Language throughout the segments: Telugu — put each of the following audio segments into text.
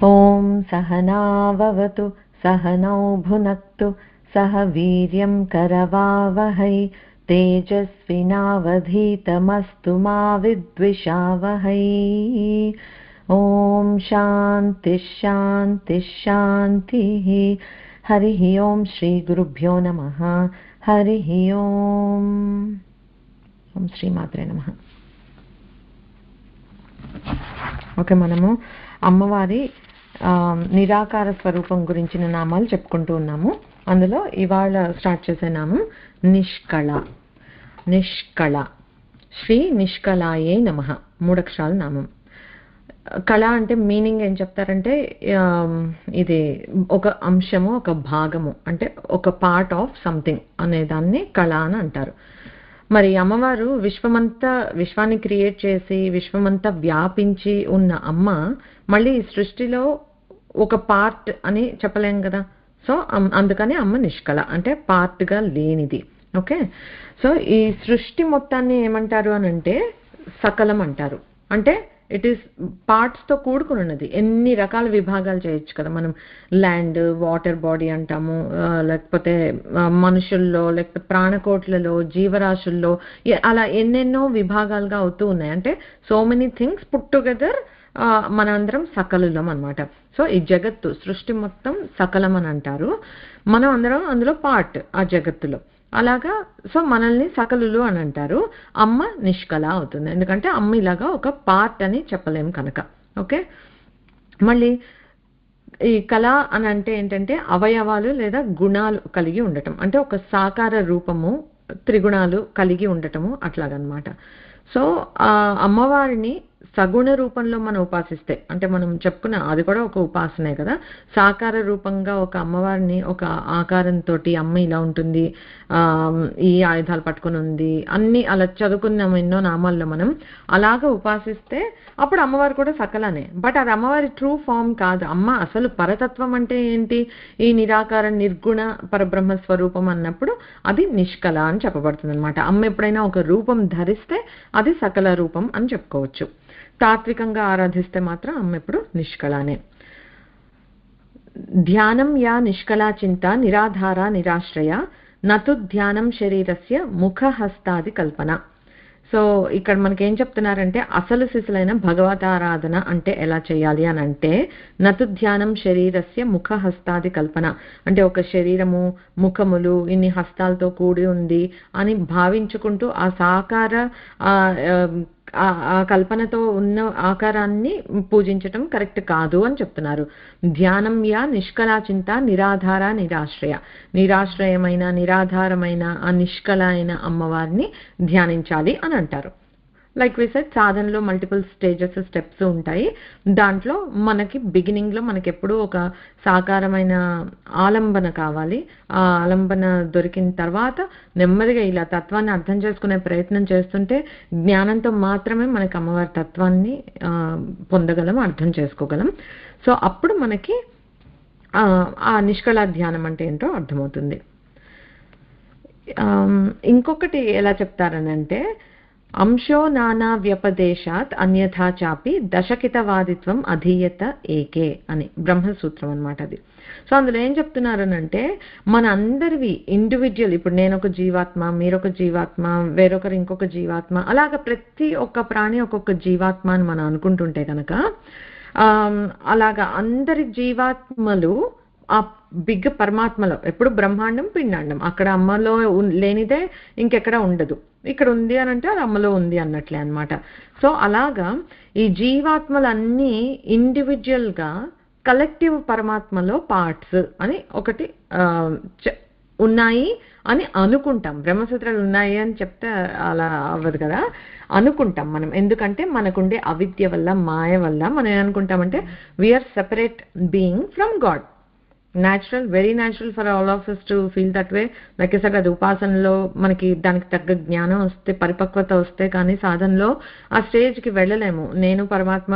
ఓం సహనావవతు సహనౌ భునక్తు సహ వీర్యం కరవావహై తేజస్వినావధీతమస్తు మా విద్విషావహై. ఓం శాంతి శాంతి శాంతి. హరి ఓం. శ్రీ గురుభ్యో నమః. హరి ఓం. ఓం శ్రీమాత్రే నమః. ఓకే, మనము అమ్మవారి నిరాకార స్వరూపం గురించిన నామాలు చెప్పుకుంటూ ఉన్నాము. అందులో ఇవాళ స్టార్ట్ చేసే నామం నిష్కళ. నిష్కళ, శ్రీ నిష్కళాయే నమః. 3 అక్షరాల నామం. కళ అంటే మీనింగ్ ఏం చెప్తారంటే ఇది ఒక అంశము, ఒక భాగము, అంటే ఒక పార్ట్ ఆఫ్ సంథింగ్ అనేదాన్ని కళ అని అంటారు. మరి అమ్మవారు విశ్వాన్ని క్రియేట్ చేసి విశ్వమంతా వ్యాపించి ఉన్న అమ్మ మళ్ళీ ఈ సృష్టిలో ఒక పార్ట్ అని చెప్పలేం కదా. సో అందుకని అమ్మ నిష్కళ, అంటే పార్ట్గా లేనిది. ఓకే, సో ఈ సృష్టి మొత్తాన్ని ఏమంటారు అని అంటే సకలం అంటారు. అంటే ఇట్ ఈస్ పార్ట్స్తో కూడుకుని ఉన్నది. ఎన్ని రకాల విభాగాలు చేయొచ్చు కదా మనం. ల్యాండ్, వాటర్ బాడీ అంటాము, లేకపోతే మనుషుల్లో, లేకపోతే ప్రాణకోట్లలో, జీవరాశుల్లో, అలా ఎన్నెన్నో విభాగాలుగా అవుతూ ఉన్నాయి. అంటే so many things put together మనందరం సకలులం అనమాట. సో ఈ జగత్తు, సృష్టి మొత్తం సకలం అని అంటారు. మనం అందరం అందులో పార్ట్ ఆ జగత్తులో. అలాగా సో మనల్ని సకలులు అని అంటారు. అమ్మ నిష్కళ అవుతుంది, ఎందుకంటే అమ్మ ఇలాగా ఒక పార్ట్ అని చెప్పలేము కనుక. ఓకే, మళ్ళీ ఈ కళ అని అంటే ఏంటంటే అవయవాలు లేదా గుణాలు కలిగి ఉండటం, అంటే ఒక సాకార రూపము, త్రిగుణాలు కలిగి ఉండటము అట్లాగనమాట. సో ఆ అమ్మవారిని సగుణ రూపంలో మనం ఉపాసిస్తే, అంటే మనం చెప్పుకున్న అది కూడా ఒక ఉపాసనే కదా. సాకార రూపంగా ఒక అమ్మవారిని ఒక ఆకారంతో అమ్మ ఇలా ఉంటుంది, ఈ ఆయుధాలు పట్టుకుని ఉంది, అన్ని అలా చదువుకున్నాం ఎన్నో నామాల్లో. మనం అలాగా ఉపాసిస్తే అప్పుడు అమ్మవారు కూడా సకలనే. బట్ అది అమ్మవారి ట్రూ ఫామ్ కాదు. అమ్మ అసలు పరతత్వం అంటే ఏంటి? ఈ నిరాకార నిర్గుణ పరబ్రహ్మ స్వరూపం అన్నప్పుడు అది నిష్కళ అని చెప్పబడుతుంది అనమాట. అమ్మ ఎప్పుడైనా ఒక రూపం ధరిస్తే అది సకల రూపం అని చెప్పుకోవచ్చు. తాత్వికంగా ఆరాధిస్తే మాత్రం అమ్మ ఎప్పుడు నిష్కళానే. ధ్యానం యా నిష్కళా చింత నిరాధార నిరాశ్రయ నతు ధ్యానం శరీరస్య ముఖహస్తాది కల్పన. సో ఇక్కడ మనకి ఏం చెప్తున్నారంటే అసలు సిసలైన భగవతారాధన అంటే ఎలా చేయాలి అని అంటే నతు ధ్యానం శరీరస్య ముఖహస్తాది కల్పన, అంటే ఒక శరీరము, ముఖములు, ఇన్ని హస్తాలతో కూడి ఉంది అని భావించుకుంటూ ఆ సాకార ఆ కల్పనతో ఉన్న ఆకారాన్ని పూజించటం కరెక్ట్ కాదు అని చెప్తున్నారు. ధ్యానం యా నిష్కళా చింత నిరాధార నిరాశ్రయ, నిరాశ్రయమైన నిరాధారమైన ఆ నిష్కళ అయిన అమ్మవారిని ధ్యానించాలి అని అంటారు. లైక్ వి సెడ్, సాధనలో మల్టిపుల్ స్టెప్స్ ఉంటాయి. దాంట్లో మనకి బిగినింగ్లో మనకి ఎప్పుడూ ఒక సాకారమైన ఆలంబన కావాలి. ఆ ఆలంబన దొరికిన తర్వాత నెమ్మదిగా ఇలా తత్వాన్ని అర్థం చేసుకునే ప్రయత్నం చేస్తుంటే జ్ఞానంతో మాత్రమే మనకి అమ్మవారి తత్వాన్ని పొందగలం, అర్థం చేసుకోగలం. సో అప్పుడు మనకి ఆ నిష్కళ ధ్యానం అంటే ఏంటో అర్థమవుతుంది. ఇంకొకటి ఎలా చెప్తారనంటే అంశో నానా వ్యపదేశాత్ అన్యథా చాపి దశకితవాదిత్వం అధీయత ఏకే అని బ్రహ్మసూత్రం అనమాట అది. సో అందులో ఏం చెప్తున్నారనంటే మన అందరివి ఇండివిజువల్, ఇప్పుడు నేను ఒక జీవాత్మ, మీరొక జీవాత్మ, వేరొకరు ఇంకొక జీవాత్మ, అలాగ ప్రతి ఒక్క ప్రాణి ఒక్కొక్క జీవాత్మ అని మనం అనుకుంటుంటే కనుక అలాగా అందరి జీవాత్మలు ఆ బిగ్ పరమాత్మలో ఎప్పుడు బ్రహ్మాండం పిండాండం, అక్కడ అమ్మలో లేనిదే ఇంకెక్కడ ఉండదు. ఇక్కడ ఉంది అని అంటే అది అమ్మలో ఉంది అన్నట్లే అనమాట. సో అలాగా ఈ జీవాత్మలన్నీ ఇండివిజువల్గా కలెక్టివ్ పరమాత్మలో పార్ట్స్ అని ఒకటి ఉన్నాయి అని అనుకుంటాం. బ్రహ్మసూత్రాలు ఉన్నాయి అని చెప్తే అలా అవ్వదు కదా, అనుకుంటాం మనం. ఎందుకంటే మనకుండే అవిద్య వల్ల, మాయ వల్ల మనం ఏమనుకుంటామంటే we are separate being from God. Natural, very natural for all of us to feel that way. Like sir, అది ఉపాసనలో మనకి దానికి తగ్గ జ్ఞానం వస్తే, పరిపక్వత వస్తే కానీ సాధనలో ఆ స్టేజ్కి వెళ్ళలేము. నేను పరమాత్మ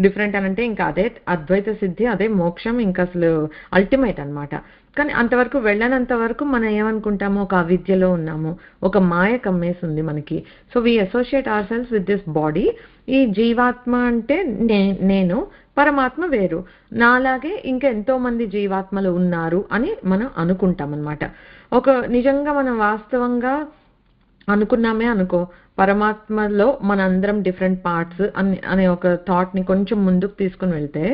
డిఫరెంట్ అని అంటే ఇంకా అదే అద్వైత సిద్ధి, అదే మోక్షం, ఇంకా అసలు అల్టిమేట్ అనమాట. కానీ అంతవరకు వెళ్ళనంత వరకు మనం ఏమనుకుంటాము, ఒక అవిద్యలో ఉన్నాము, ఒక మాయ కమ్మేసి ఉంది మనకి. So we associate our cells with this body ఈ జీవాత్మ అంటే నేను, పరమాత్మ వేరు, నాలాగే ఇంకా ఎంతో మంది జీవాత్మలు ఉన్నారు అని మనం అనుకుంటాం అన్నమాట. ఒక నిజంగా మనం వాస్తవంగా అనుకున్నామే అనుకో, పరమాత్మలో మనందరం డిఫరెంట్ పార్ట్స్ అనే ఒక థాట్ ని కొంచెం ముందుకు తీసుకుని వెళ్తే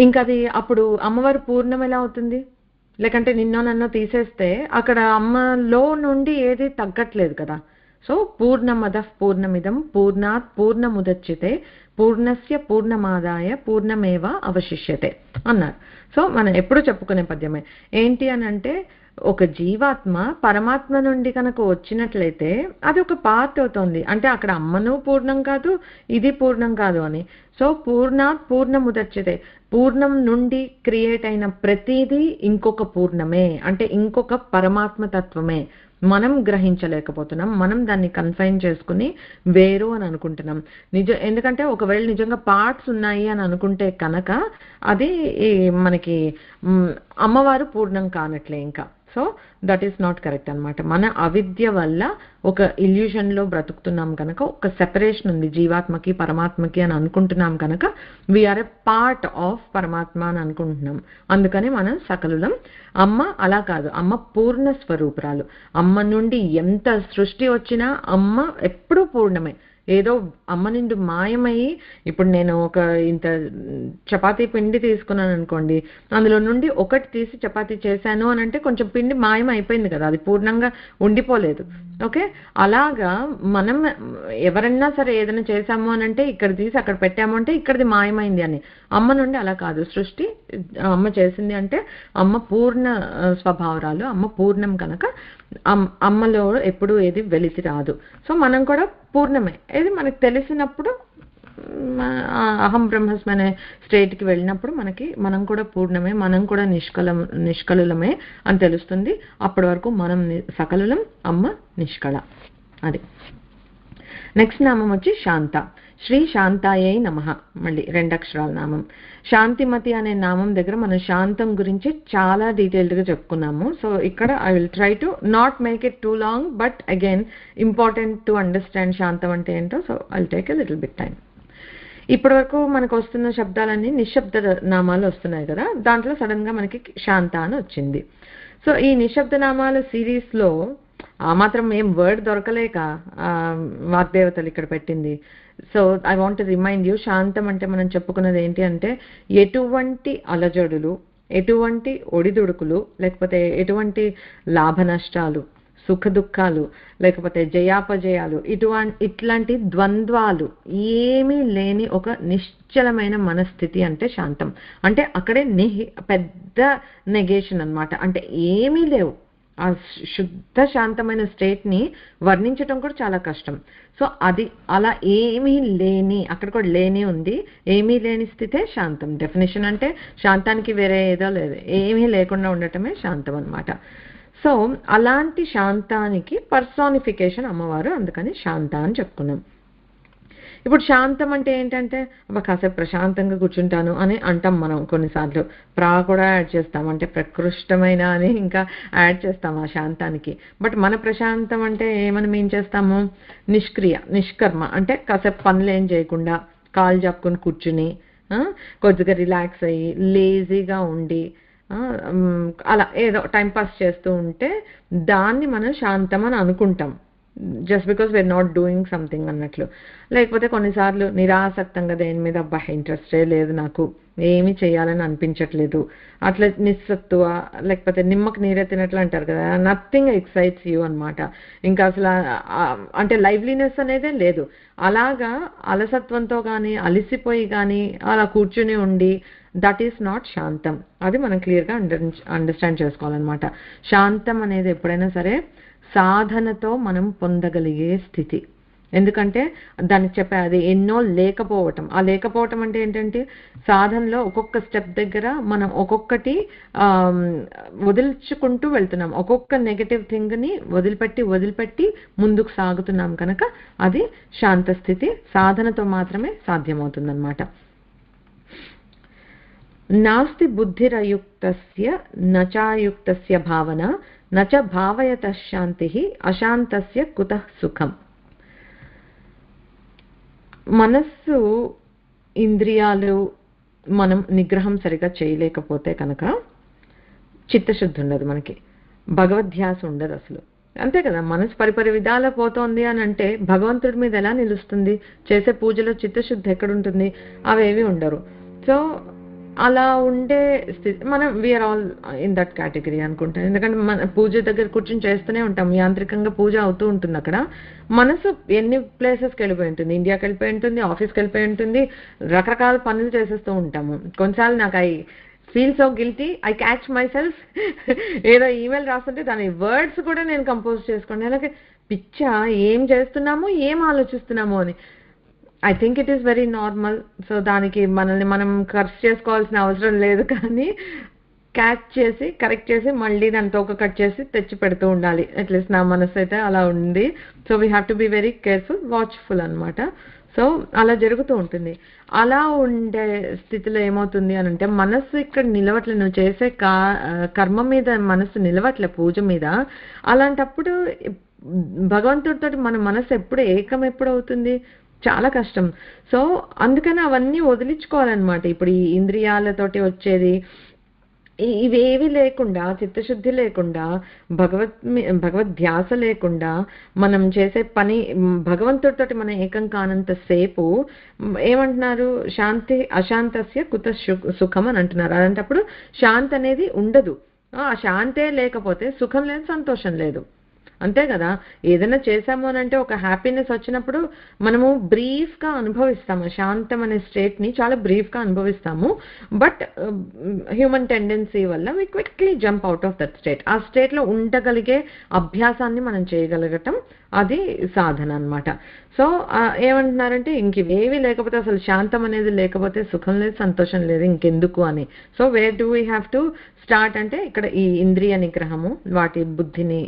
ఇంకా అది అప్పుడు అమ్మవారు పూర్ణం ఎలా అవుతుంది? లేకంటే నిన్నో నన్నో తీసేస్తే అక్కడ అమ్మలో నుండి ఏది తగ్గట్లేదు కదా. సో పూర్ణమదః పూర్ణమిదం పూర్ణాత్ పూర్ణముదచ్యతే పూర్ణస్య పూర్ణమాదాయ పూర్ణమేవ అవశిష్యతే అన్నారు. సో మనం ఎప్పుడు చెప్పుకునే పద్యమే. ఏంటి అని అంటే, ఒక జీవాత్మ పరమాత్మ నుండి కనుక వచ్చినట్లయితే అది ఒక పార్ట్ అవుతుంది. అంటే అక్కడ అమ్మను పూర్ణం కాదు, ఇది పూర్ణం కాదు అని. సో పూర్ణాత్ పూర్ణముదచ్యతే, పూర్ణం నుండి క్రియేట్ అయిన ప్రతిదీ ఇంకొక పూర్ణమే, అంటే ఇంకొక పరమాత్మ తత్వమే. మనం గ్రహించలేకపోతున్నాం, మనం దాన్ని కన్ఫైన్ చేసుకుని వేరు అని అనుకుంటున్నాం. ఎందుకంటే ఒకవేళ నిజంగా పార్ట్స్ ఉన్నాయి అని అనుకుంటే కనుక అది మనకి అమ్మవారు పూర్ణం కానట్లే ఇంకా. So that is not correct అనమాట. మన అవిద్య వల్ల ఒక ఇల్యూషన్లో బ్రతుకుతున్నాం కనుక, ఒక సెపరేషన్ ఉంది జీవాత్మకి పరమాత్మకి అని అనుకుంటున్నాం కనుక వీఆర్ ఎ పార్ట్ ఆఫ్ పరమాత్మ అని అనుకుంటున్నాం. అందుకని మనం సకలులం. అమ్మ అలా కాదు, అమ్మ పూర్ణ స్వరూపురాలు. అమ్మ నుండి ఎంత సృష్టి వచ్చినా అమ్మ ఎప్పుడూ పూర్ణమే. ఏదో అమ్మ నుండి మాయమయ్యి, ఇప్పుడు నేను ఒక ఇంత చపాతీ పిండి తీసుకున్నాను అనుకోండి, అందులో నుండి ఒకటి తీసి చపాతీ చేశాను అని అంటే కొంచెం పిండి మాయం అయిపోయింది కదా, అది పూర్ణంగా ఉండిపోలేదు. ఓకే, అలాగా మనం ఎవరన్నా సరే ఏదైనా చేశాము అని అంటే ఇక్కడ తీసి అక్కడ పెట్టాము అంటే ఇక్కడిది మాయమైంది అని. అమ్మ నుండి అలా కాదు, సృష్టి అమ్మ చేసింది అంటే అమ్మ పూర్ణ స్వభావరాలు, అమ్మ పూర్ణం కనుక అమ్మలో ఎప్పుడు ఏది వెలితి రాదు. సో మనం కూడా పూర్ణమే. ఇది మనకు తెలిసినప్పుడు, అహం బ్రహ్మస్మి అనే స్టేట్కి వెళ్ళినప్పుడు మనం కూడా పూర్ణమే, మనం కూడా నిష్కలులమే అని తెలుస్తుంది. అప్పటి వరకు మనం సకలులం, అమ్మ నిష్కళ. అది నెక్స్ట్ నామం వచ్చి శాంత. శ్రీ శాంతాయై నమః. మళ్ళీ 2 అక్షరాల నామం. శాంతిమతి అనే నామం దగ్గర మనం శాంతం గురించి చాలా డీటెయిల్డ్గా చెప్పుకున్నాము. సో ఇక్కడ I will try to not make it two long, but again important to understand శాంతం అంటే ఏంటో. So I will take a little bit time. ఇప్పటి వరకు మనకు వస్తున్న శబ్దాలన్నీ నిశ్శబ్ద నామాలు వస్తున్నాయి కదా, దాంట్లో సడన్ గా మనకి శాంత అని వచ్చింది. సో ఈ నిశ్శబ్ద నామాల సిరీస్లో ఆ మాత్రం ఏం వర్డ్ దొరకలేక వాగ్దేవతలు ఇక్కడ పెట్టింది. So I want to remind you, శాంతం అంటే మనం చెప్పుకున్నది ఏంటి అంటే, ఎటువంటి అలజడులు, ఎటువంటి ఒడిదుడుకులు, లేకపోతే ఎటువంటి లాభ నష్టాలు, సుఖ దుఃఖాలు, లేకపోతే జయాపజయాలు, ఇట్లాంటి ద్వంద్వాలు ఏమీ లేని ఒక నిశ్చలమైన మనస్థితి అంటే శాంతం. అంటే అక్కడే పెద్ద నెగేషన్ అన్నమాట. అంటే ఏమీ లేవు. ఆ శుద్ధ శాంతమైన స్టేట్ని వర్ణించటం కూడా చాలా కష్టం. సో అది అలా ఏమీ లేని, అక్కడ కూడా లేని ఉంది, ఏమీ లేని స్థితే శాంతం. డెఫినేషన్ అంటే శాంతానికి వేరే ఏదో లేదు, ఏమీ లేకుండా ఉండటమే శాంతం అన్నమాట. సో అలాంటి శాంతానికి పర్సానిఫికేషన్ అమ్మవారు, అందుకని శాంత అని చెప్పుకున్నాం. ఇప్పుడు శాంతం అంటే ఏంటంటే, కాసేపు ప్రశాంతంగా కూర్చుంటాను అని అంటాం మనం కొన్నిసార్లు. కూడా యాడ్ చేస్తాం, అంటే ప్రకృష్టమైన అని ఇంకా యాడ్ చేస్తాం ఆ శాంతానికి. బట్ మన ప్రశాంతం అంటే ఏమని మీన్ చేస్తాము? నిష్కర్మ, అంటే కాసేపు పనులు ఏం చేయకుండా కాలు చెప్పుకొని కూర్చుని కొద్దిగా రిలాక్స్ అయ్యి లేజీగా ఉండి అలా ఏదో టైంపాస్ చేస్తూ ఉంటే దాన్ని మనం శాంతం అని అనుకుంటాం, just because we're not doing something అన్నట్లు. లేకపోతే కొన్నిసార్లు నిరాసక్తంగా దేని మీద ఇంట్రెస్టే లేదు, నాకు ఏమీ చేయాలని అనిపించట్లేదు, అట్లా నిస్సత్తువ, లేకపోతే నిమ్మకు నీరెత్తినట్లు అంటారు కదా, నథింగ్ ఎక్సైట్స్ యూ అనమాట. ఇంకా అసలు అంటే లైవ్లీనెస్ అనేదే లేదు. అలాగా అలసత్వంతో కానీ అలిసిపోయి కానీ అలా కూర్చుని ఉండి, దట్ ఈస్ నాట్ శాంతం. అది మనం క్లియర్గా అండర్స్టాండ్ చేసుకోవాలన్నమాట. శాంతం అనేది ఎప్పుడైనా సరే సాధనతో మనం పొందగలిగే స్థితి. ఎందుకంటే దానికి చెప్పే అది ఎన్నో లేకపోవటం. ఆ లేకపోవటం అంటే ఏంటంటే, సాధనలో ఒక్కొక్క స్టెప్ దగ్గర మనం ఒక్కొక్కటి వదిలించుకుంటూ వెళ్తున్నాం, ఒక్కొక్క నెగటివ్ థింగ్ని వదిలిపెట్టి ముందుకు సాగుతున్నాం కనుక అది శాంత స్థితి. సాధనతో మాత్రమే సాధ్యమవుతుందన్నమాట. నాస్తి బుద్ధిరయుక్తస్య నచాయుక్తస్య భావన నచ భావయతః శాంతిః అశాంతస్య కుతః సుఖం. మనస్సు ఇంద్రియాలు మనం నిగ్రహం సరిగా చేయలేకపోతే కనుక చిత్తశుద్ధి ఉండదు, మనకి భగవద్ధ్యాస ఉండదు అసలు. అంతే కదా, మనసు పరిపరి విధాల పోతోంది అని అంటే భగవంతుడి మీద ఎలా నిలుస్తుంది? చేసే పూజలో చిత్తశుద్ధి ఎక్కడుంటుంది? అవేవి ఉండరు. సో అలా ఉండే స్థితి మనం we're all in that category అనుకుంటాను. ఎందుకంటే మన పూజ దగ్గర కూర్చొని చేస్తూనే ఉంటాం, యాంత్రికంగా పూజ అవుతూ ఉంటుంది. అక్కడ మనసు ఎన్ని ప్లేసెస్కి వెళ్ళిపోయి ఉంటుంది, ఇండియాకి వెళ్ళిపోయి ఉంటుంది, ఆఫీస్కి వెళ్ళిపోయి ఉంటుంది, రకరకాల పనులు చేసేస్తూ ఉంటాము. కొన్నిసార్లు నాకు feel so guilty, I catch my self ఏదో ఈమెయిల్ రాస్తుంటే దాని వర్డ్స్ కూడా నేను కంపోజ్ చేసుకోండి, అలాగే పిచ్చా ఏం చేస్తున్నాము ఏం ఆలోచిస్తున్నాము అని. I think it is very normal. So దానికి మనల్ని మనం ఖర్చు చేసుకోవాల్సిన అవసరం లేదు, కానీ క్యాచ్ చేసి కరెక్ట్ చేసి మళ్ళీ దాని తోక కట్ చేసి తెచ్చి పెడుతూ ఉండాలి. అట్లీస్ట్ నా మనసు అయితే అలా ఉంది. So we have to be very careful, watchful అనమాట. సో అలా జరుగుతూ ఉంటుంది. అలా ఉండే స్థితిలో ఏమవుతుంది అని అంటే మనస్సు ఇక్కడ నిలవట్లే, నువ్వు చేసే కర్మ మీద మనస్సు నిలవట్లే, పూజ మీద. అలాంటప్పుడు భగవంతుడితో మన మనస్సు ఎప్పుడు ఏకం ఎప్పుడు అవుతుంది? చాలా కష్టం. సో అందుకని అవన్నీ వదిలించుకోవాలన్నమాట. ఇప్పుడు ఈ ఇంద్రియాలతోటి వచ్చేది ఇవేవి లేకుండా, చిత్తశుద్ధి లేకుండా, భగవద్ధ్యాస లేకుండా మనం చేసే పని భగవంతుడితోటి మనం ఏకం కానంత సేపు ఏమంటున్నారు? శాంతి అశాంతస్య కుత సుఖం అని అంటున్నారు. అలాంటప్పుడు శాంతి అనేది ఉండదు. ఆ శాంతే లేకపోతే సుఖం లేదు, సంతోషం లేదు. అంతే కదా, ఏదైనా చేసాము అని అంటే ఒక హ్యాపీనెస్ వచ్చినప్పుడు మనము బ్రీఫ్గా అనుభవిస్తాము, శాంతం అనే స్టేట్ని చాలా బ్రీఫ్గా అనుభవిస్తాము. బట్ హ్యూమన్ టెండెన్సీ వల్ల we quickly jump out of that state. ఆ స్టేట్లో ఉండగలిగే అభ్యాసాన్ని మనం చేయగలగటం అది సాధన అనమాట. సో ఏమంటున్నారంటే ఇంకేవి లేకపోతే, అసలు శాంతం అనేది లేకపోతే సుఖం లేదు, సంతోషం లేదు, ఇంకెందుకు అని. So where do we have to start అంటే ఇక్కడ ఈ ఇంద్రియ నిగ్రహము, వాటి బుద్ధిని,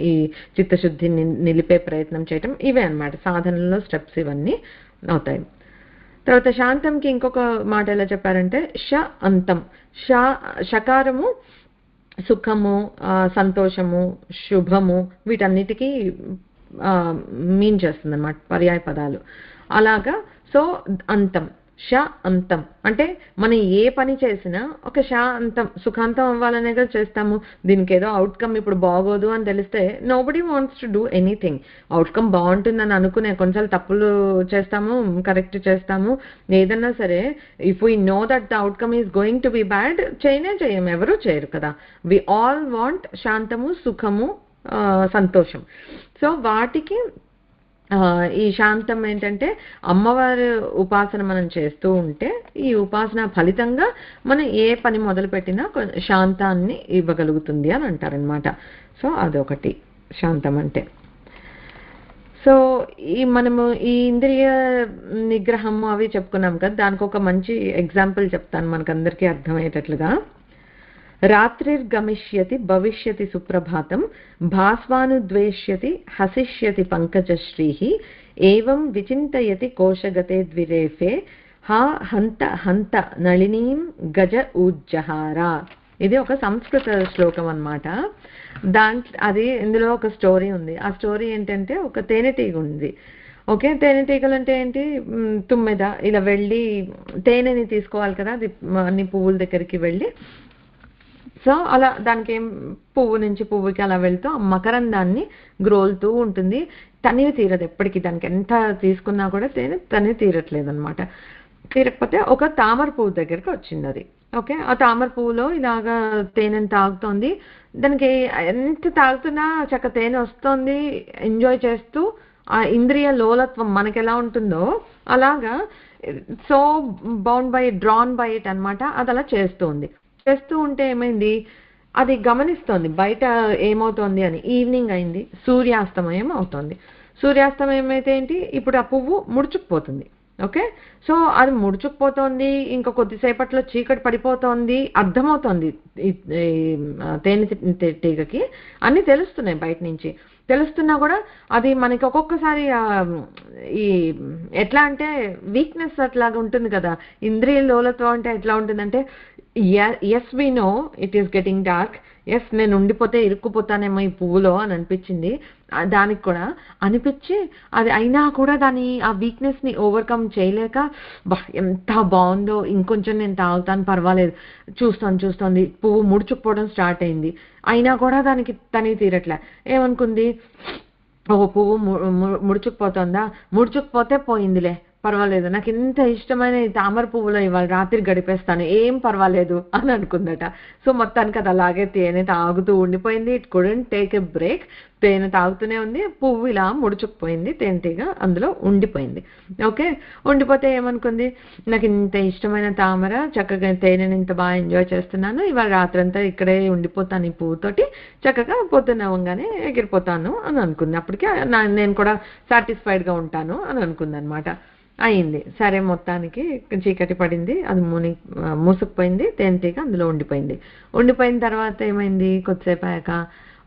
ఈ చిత్తశుద్ధిని నిలిపే ప్రయత్నం చేయటం, ఇవే అన్నమాట సాధనలో స్టెప్స్. ఇవన్నీ అవుతాయి. తర్వాత శాంతంకి ఇంకొక మాట ఎలా చెప్పారంటే అంతం. షకారము సుఖము, సంతోషము, శుభము, వీటన్నిటికీ మీన్ చేస్తుంది అన్నమాట, పర్యాయ పదాలు అలాగా. సో అంతం, అంతం అంటే మనం ఏ పని చేసినా ఒక అంతం, సుఖాంతం అవ్వాలనే కదా చేస్తాము. దీనికి ఏదో అవుట్కమ్ ఇప్పుడు బాగోదు అని తెలిస్తే nobody wants to do anything. Outcome బాగుంటుందని అనుకునే కొన్నిసార్లు తప్పులు చేస్తాము, కరెక్ట్ చేస్తాము. ఏదన్నా సరే if we know that the outcome is going to be bad, చేయము, ఎవరూ చేయరు కదా. వి ఆల్ వాంట్ శాంతము, సుఖము, సంతోషం. సో వాటికి ఈ శాంతం ఏంటంటే అమ్మవారి ఉపాసన మనం చేస్తూ ఉంటే ఈ ఉపాసన ఫలితంగా మనం ఏ పని మొదలు పెట్టినా శాంతాన్ని ఇవ్వగలుగుతుంది అని అంటారనమాట. సో అదొకటి శాంతం అంటే. సో మనము ఈ ఇంద్రియ నిగ్రహము అవి చెప్పుకున్నాం కదా, దానికి ఒక మంచి ఎగ్జాంపుల్ చెప్తాను మనకందరికీ అర్థమయ్యేటట్లుగా. రాత్రిర్గమిష్యతి భవిష్యతి సుప్రభాతం భాస్వానుద్వేష్యతి హసిష్యతి పంకజశ్రీః ఏవం విచింతయతి కోశగతే ద్విరేఫే హా హంత హంత నళినీం గజ ఊజ్జహార. ఇది ఒక సంస్కృత శ్లోకం అన్నమాట. అది ఇందులో ఒక స్టోరీ ఉంది. ఆ స్టోరీ ఏంటంటే ఒక తేనెటీగ ఉంది. ఓకే, తేనెటీగలు అంటే ఏంటి? తుమ్మెద ఇలా వెళ్ళి తేనెని తీసుకోవాలి కదా, అది అన్ని పువ్వుల దగ్గరికి వెళ్ళి. సో అలా దానికి ఏం పువ్వు నుంచి పువ్వుకి అలా వెళ్తూ ఆ మకరందాన్ని గ్రోలుతూ ఉంటుంది. తనివి తీరదు ఎప్పటికీ, దానికి ఎంత తీసుకున్నా కూడా తనివి తీరట్లేదు అనమాట. తీరకపోతే ఒక తామర పువ్వు దగ్గరికి వచ్చింది అది. ఓకే, ఆ తామర పువ్వులో ఇలాగా తేనెని తాగుతోంది. దానికి ఎంత తాగుతున్నా చక్క తేనె వస్తుంది, ఎంజాయ్ చేస్తూ. ఆ ఇంద్రియ లోలత్వం మనకి ఎలా ఉంటుందో అలాగా, so bound by drawn by it అనమాట. అది అలా చేస్తూ ఉంటే ఏమైంది, అది గమనిస్తోంది బయట ఏమవుతోంది అని. ఈవినింగ్ అయింది, సూర్యాస్తమయం అవుతోంది. సూర్యాస్తమయం అయితే ఏంటి, ఇప్పుడు ఆ పువ్వు ముడుచుకుపోతుంది. ఓకే, సో అది ముడుచుకుపోతోంది, ఇంకా కొద్దిసేపట్లో చీకటి పడిపోతోంది, అర్థమవుతోంది తేనెటీగకి. అన్నీ తెలుస్తున్నాయి బయట నుంచి. తెలుస్తున్నా కూడా అది మనకి ఒక్కొక్కసారి ఈ ఎట్లా అంటే వీక్నెస్ అట్లాగా ఉంటుంది కదా. ఇంద్రియ లోలత్వం అంటే ఎట్లా ఉంటుందంటే, as we know it is getting dark, as నేను ఉండిపోతే ఇరుక్కుపోతానేమో ఈ పువ్వులో అని అనిపించింది. దానికి కూడా అనిపించి అది అయినా కూడా ఆ వీక్నెస్ని ఓవర్కమ్ చేయలేక ఎంత బాగుందో, ఇంకొంచెం నేను తాగుతాను పర్వాలేదు, చూస్తోంది పువ్వు ముడుచుకుపోవడం స్టార్ట్ అయింది. అయినా కూడా దానికి తనివి తీరట్లే. ఏమనుకుంది, ఓ పువ్వు ముడుచుకుపోతుందా, ముడుచుకుపోతే పోయిందిలే పర్వాలేదు, నాకు ఇంత ఇష్టమైన ఈ తామర పువ్వులో ఇవాళ రాత్రి గడిపేస్తాను, ఏం పర్వాలేదు అని అనుకుందట. సో మొత్తానికి అది అలాగే తేనె తాగుతూ ఉండిపోయింది. It couldn't take a break. తేనె తాగుతూనే ఉంది, పువ్వు ఇలా ముడుచుకుపోయింది, తేనెటీగ అందులో ఉండిపోయింది. ఓకే, ఉండిపోతే ఏమనుకుంది, నాకు ఇంత ఇష్టమైన తామర, చక్కగా తేనెని ఇంత బాగా ఎంజాయ్ చేస్తున్నాను, ఇవాళ రాత్రంతా ఇక్కడే ఉండిపోతాను ఈ పువ్వుతోటి, చక్కగా పొద్దున్నవంగానే ఎగిరిపోతాను అని అనుకుంది. అప్పటికే నేను కూడా సాటిస్ఫైడ్గా ఉంటాను అని అనుకుంది అనమాట. అయింది. సరే మొత్తానికి చీకటి పడింది, అది మూసుకుపోయింది, తేనెటీగ అందులో ఉండిపోయిన తర్వాత ఏమైంది, కొద్దిసేపు అయ్యాక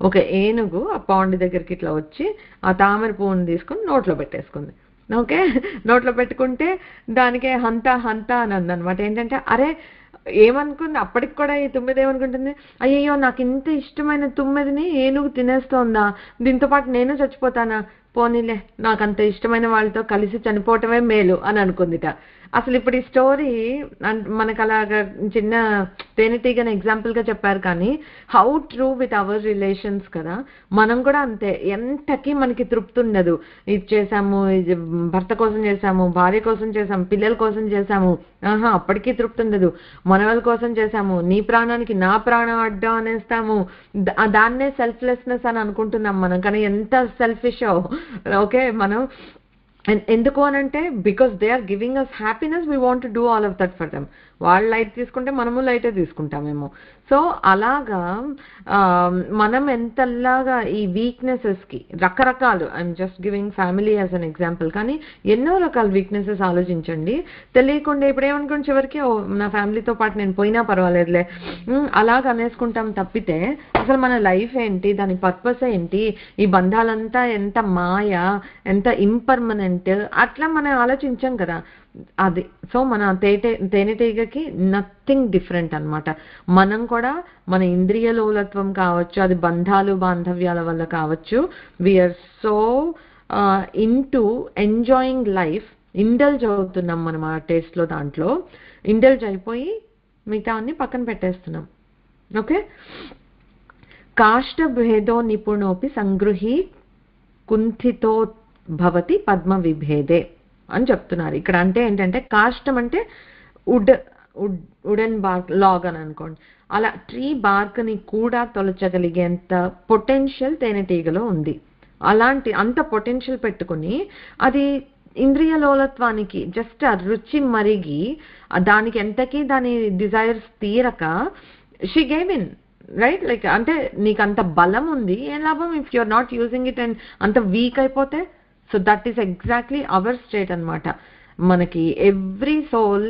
ఒక ఏనుగు ఆ పాండ్ దగ్గరికి ఇట్లా వచ్చి ఆ తామర పువ్వుని తీసుకొని నోట్లో పెట్టేసుకుంది. ఓకే, నోట్లో పెట్టుకుంటే దానికే హంతా అని అందనమాట. ఏంటంటే అరే ఏమనుకుంది, అప్పటికి కూడా ఈ తుమ్మెద ఏమనుకుంటుంది, అయ్యయ్యో నాకు ఇంత ఇష్టమైన తుమ్మెదని ఏనుగు తినేస్తోందా, దీంతో పాటు నేను చచ్చిపోతానా, పోనీలే నాకు అంత ఇష్టమైన వాళ్ళతో కలిసి చనిపోవటమే మేలు అని అనుకుందిట. అసలు ఇప్పుడు ఈ స్టోరీ మనకు అలాగా చిన్న తేనెటీగని ఎగ్జాంపుల్గా చెప్పారు, కానీ how true with our relations కదా. మనం కూడా అంతే, ఎంతకి మనకి తృప్తి ఉండదు. ఇది చేసాము, ఇది భర్త కోసం చేసాము, భార్య కోసం చేసాము, పిల్లల కోసం చేసాము, అప్పటికీ తృప్తి ఉండదు. మనవల కోసం చేసాము, నీ ప్రాణానికి నా ప్రాణం అడ్డం అనేస్తాము, దాన్నే సెల్ఫ్లెస్నెస్ అని అనుకుంటున్నాం మనం, కానీ ఎంత సెల్ఫిష్. ఓకే, మనం ఎందుకు అనంటే because they are giving us happiness, we want to do all of that for them. వాళ్ళు లైట్ తీసుకుంటే మనము లైటే తీసుకుంటామేమో. సో అలాగా మనం ఎంతలాగా ఈ వీక్నెసెస్కి రకరకాలు, I'm just giving family as an example, కానీ ఎన్నో రకాల వీక్నెసెస్ ఆలోచించండి. తెలియకుండా ఇప్పుడు ఏమనుకోండి, చివరికి నా ఫ్యామిలీతో పాటు నేను పోయినా పర్వాలేదులే అలాగ అనేసుకుంటాం తప్పితే అసలు మన లైఫ్ ఏంటి, దాని పర్పస్ ఏంటి, ఈ బంధాలంతా ఎంత మాయ, ఎంత ఇంపర్మనెంట్, అట్లా మనం ఆలోచించాం కదా. అది సో మన తేనెటీగకి నథింగ్ డిఫరెంట్ అనమాట. మనం కూడా మన ఇంద్రియ లోలత్వం కావచ్చు, అది బంధాలు బాంధవ్యాల వల్ల కావచ్చు, we're so into enjoying life, indulge అవుతున్నాం మనం ఆ టేస్ట్లో, దాంట్లో ఇండల్జ్ అయిపోయి మిగతా అన్ని పక్కన పెట్టేస్తున్నాం. ఓకే, కాష్టభేదో నిపుణోపి సంగృహీ కుంఠితో భవతి పద్మ విభేదే అని చెప్తున్నారు ఇక్కడ. అంటే ఏంటంటే కాష్టం అంటే వుడెన్ బార్క్, లాగ్ అని అనుకోండి. అలా ట్రీ బార్క్ని కూడా తొలచగలిగేంత పొటెన్షియల్ తేనెటీగలో ఉంది. అంత పొటెన్షియల్ పెట్టుకుని అది ఇంద్రియ లోలత్వానికి జస్ట్ ఆ రుచి మరిగి దానికి ఎంతకీ దాని డిజైర్స్ తీరక she gave in, right? Like అంటే నీకు అంత బలం ఉంది, ఏం లాభం if you are not using it and అంత వీక్ అయిపోతే. So that is exactly our state అనమాట. మనకి every soul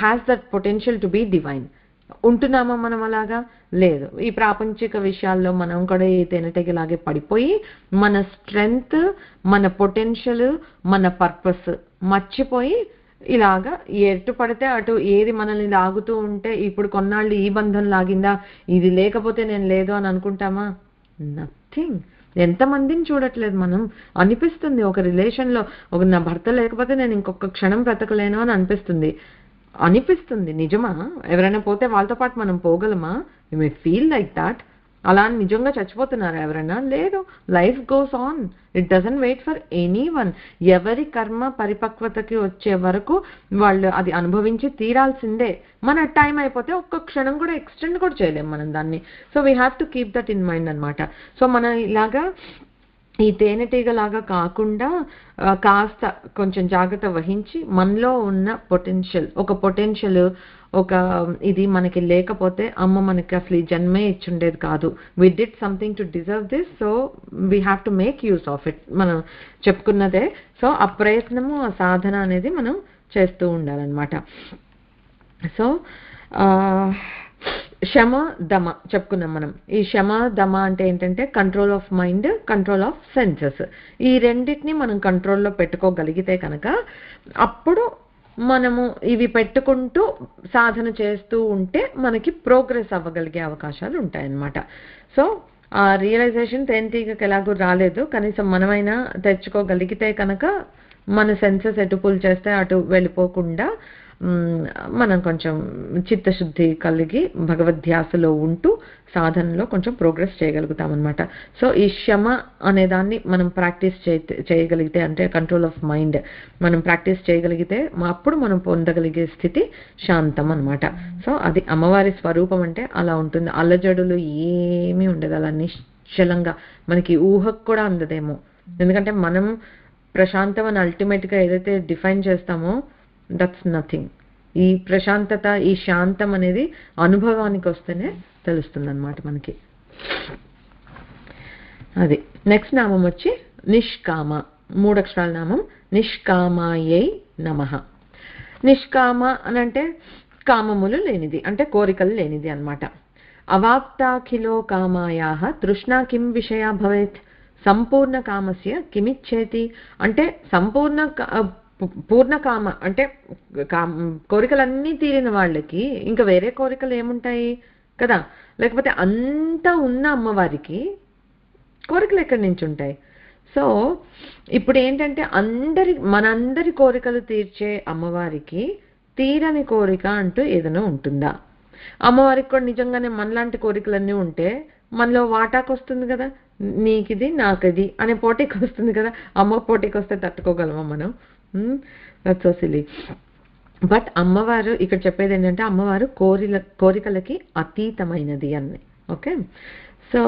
has that potential to be divine. ఉంటున్నామా మనం అలాగా? లేదు. ఈ ప్రాపంచిక విషయాల్లో మనం కూడా ఈ తేనెటీగలాగే పడిపోయి మన స్ట్రెంగ్త్, మన పొటెన్షియల్, మన పర్పస్ మర్చిపోయి ఇలాగా ఎటు పడితే అటు ఏది మనల్ని లాగుతూ ఉంటే, ఇప్పుడు కొన్నాళ్ళు ఈ బంధం లాగిందా, ఇది లేకపోతే నేను లేదు అని అనుకుంటామా? నథింగ్. ఎంతమందిని చూడట్లేదు మనం. అనిపిస్తుంది ఒక రిలేషన్లో, నా భర్త లేకపోతే నేను ఇంకొక క్షణం బ్రతకలేను అని అనిపిస్తుంది. నిజమా? ఎవరైనా పోతే వాళ్ళతో పాటు మనం పోగలమా? You may feel like that. అలా నిజంగా చచ్చిపోతున్నారా ఎవరైనా? లేదు. Life goes on, it doesn't wait for anyone. ఎవరి కర్మ పరిపక్వతకి వచ్చే వరకు వాళ్ళు అది అనుభవించి తీరాల్సిందే. మన టైం అయిపోతే ఒక్క క్షణం కూడా ఎక్స్టెండ్ కూడా చేయలేం మనం దాన్ని. So we have to keep that in mind అనమాట. సో మనం ఇలాగా ఈ తేనెటీగలాగా కాకుండా కాస్త కొంచెం జాగ్రత్త వహించి మనలో ఉన్న పొటెన్షియల్ ఒక ఇది మనకి లేకపోతే అమ్మ మనకి అసలు ఈ జన్మే ఇచ్చుండేది కాదు. We did something to deserve this, so we have to make use of it. మనం చెప్పుకున్నదే. సో ఆ ప్రయత్నము, ఆ సాధన అనేది మనం చేస్తూ ఉండాలన్నమాట. సో శమ దమ చెప్పుకున్నాం మనం. ఈ శమ దమ అంటే ఏంటంటే control of mind, control of senses. ఈ రెండింటిని మనం కంట్రోల్లో పెట్టుకోగలిగితే కనుక అప్పుడు మనము ఇవి పెట్టుకుంటూ సాధన చేస్తూ ఉంటే మనకి ప్రోగ్రెస్ అవ్వగలిగే అవకాశాలు ఉంటాయన్నమాట. సో ఆ రియలైజేషన్ తేనెటీగకి ఎలాగూ రాలేదు, కనీసం మనమైనా తెచ్చుకోగలిగితే కనుక మన సెన్సెస్ ఎటు పుల్ చేస్తే అటు వెళ్ళిపోకుండా మనం కొంచెం చిత్తశుద్ధి కలిగి భగవద్ధ్యాసలో ఉంటూ సాధనలో కొంచెం ప్రోగ్రెస్ చేయగలుగుతాం అనమాట. సో ఈ శమ అనే దాన్ని మనం ప్రాక్టీస్ చేయగలిగితే, అంటే కంట్రోల్ ఆఫ్ మైండ్ మనం ప్రాక్టీస్ చేయగలిగితే అప్పుడు మనం పొందగలిగే స్థితి శాంతం అనమాట. సో అది అమ్మవారి స్వరూపం అంటే అలా ఉంటుంది. అల్లజడులు ఏమీ ఉండదు, అలా నిశ్చలంగా మనకి ఊహకు కూడా అందదేమో. ఎందుకంటే మనం ప్రశాంతం అని అల్టిమేట్గా ఏదైతే డిఫైన్ చేస్తామో దట్స్ నథింగ్. ఈ ప్రశాంతత, ఈ శాంతం అనేది అనుభవానికి వస్తేనే తెలుస్తుంది అనమాట మనకి. అది నెక్స్ట్ నామం వచ్చి నిష్కామ. 3 అక్షరాల నామం నిష్కామాయై నమః. నిష్కామ అని అంటే కామములు లేనిది, అంటే కోరికలు లేనిది అనమాట. అవాప్తాఖిలో కామాయాః తృష్ణా కిం విషయా భవేత్ సంపూర్ణ కామస్య కిమిచ్చేతి. అంటే పూర్ణ కామ అంటే కోరికలన్నీ తీరిన వాళ్ళకి ఇంకా వేరే కోరికలు ఏముంటాయి కదా. లేకపోతే అంతా ఉన్న అమ్మవారికి కోరికలు ఎక్కడి నుంచి ఉంటాయి? సో ఇప్పుడు ఏంటంటే మనందరి కోరికలు తీర్చే అమ్మవారికి తీరని కోరిక అంటూ ఏదైనా ఉంటుందా? అమ్మవారికి కూడా నిజంగానే మనలాంటి కోరికలన్నీ ఉంటే మనలో వాటాకు వస్తుంది కదా, నీకిది నాకది అనే పోటీకి వస్తుంది కదా. అమ్మ పోటీకి వస్తే తట్టుకోగలమా మనం? That's so silly. బట్ అమ్మవారు ఇక్కడ చెప్పేది ఏంటంటే అమ్మవారు కోరికలకి అతీతమైనది అని. ఓకే, సో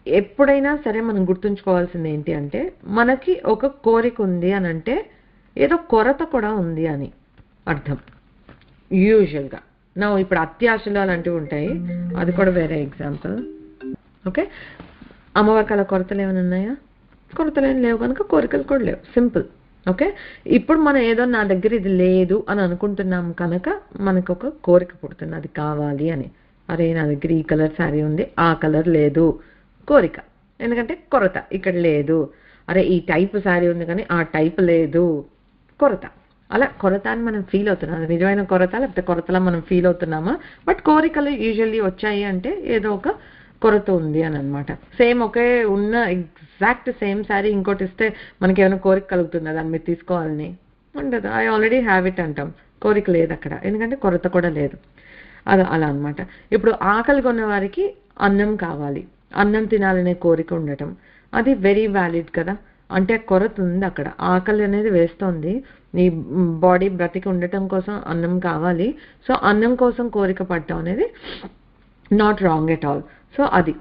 ఎప్పుడైనా సరే మనం గుర్తుంచుకోవాల్సింది ఏంటి అంటే మనకి ఒక కోరిక ఉంది అని అంటే ఏదో కొరత కూడా ఉంది అని అర్థం యూజువల్గా. నా ఇప్పుడు అత్యాశలు అలాంటివి ఉంటాయి, అది కూడా వేరే ఎగ్జాంపుల్. ఓకే, అమ్మవారికి అలా కొరతలు ఏమైనా ఉన్నాయా? కొరతలు ఏం లేవు కనుక కోరికలు కూడా లేవు, సింపుల్. ఓకే, ఇప్పుడు మనం ఏదో నా దగ్గర ఇది లేదు అని అనుకుంటున్నాం కనుక మనకు ఒక కోరిక పుడుతుంది, అది కావాలి అని. అరే నా దగ్గర ఈ కలర్ శారీ ఉంది, ఆ కలర్ లేదు, కోరిక. ఎందుకంటే కొరత ఇక్కడ లేదు. అరే ఈ టైప్ శారీ ఉంది కానీ ఆ టైప్ లేదు, కొరత. అలా కొరత అని మనం ఫీల్ అవుతున్నాం, అది నిజమైన కొరత లేకపోతే కొరతలా మనం ఫీల్ అవుతున్నామా? బట్ కోరికలు యూజువల్లీ వచ్చాయి అంటే ఏదో ఒక కొరత ఉంది అని అనమాట. సేమ్ ఒకే ఉన్న ఎగ్జాక్ట్ సేమ్ శారీ ఇంకోటి ఇస్తే మనకి ఏమైనా కోరిక కలుగుతుందా దాన్ని మీరు తీసుకోవాలని? ఉండదు. ఐ ఆల్రెడీ హ్యావ్ ఇట్ అంటాం, కోరిక లేదు అక్కడ, ఎందుకంటే కొరత కూడా లేదు. అది అలా అనమాట. ఇప్పుడు ఆకలి కొన్న వారికి అన్నం కావాలి, అన్నం తినాలనే కోరిక ఉండటం అది వెరీ వ్యాలిడ్ కదా. అంటే కొరత ఉంది అక్కడ, ఆకలి అనేది వేస్తోంది, ఈ బాడీ బ్రతికి ఉండటం కోసం అన్నం కావాలి. సో అన్నం కోసం కోరిక పడటం అనేది not wrong at all. So అది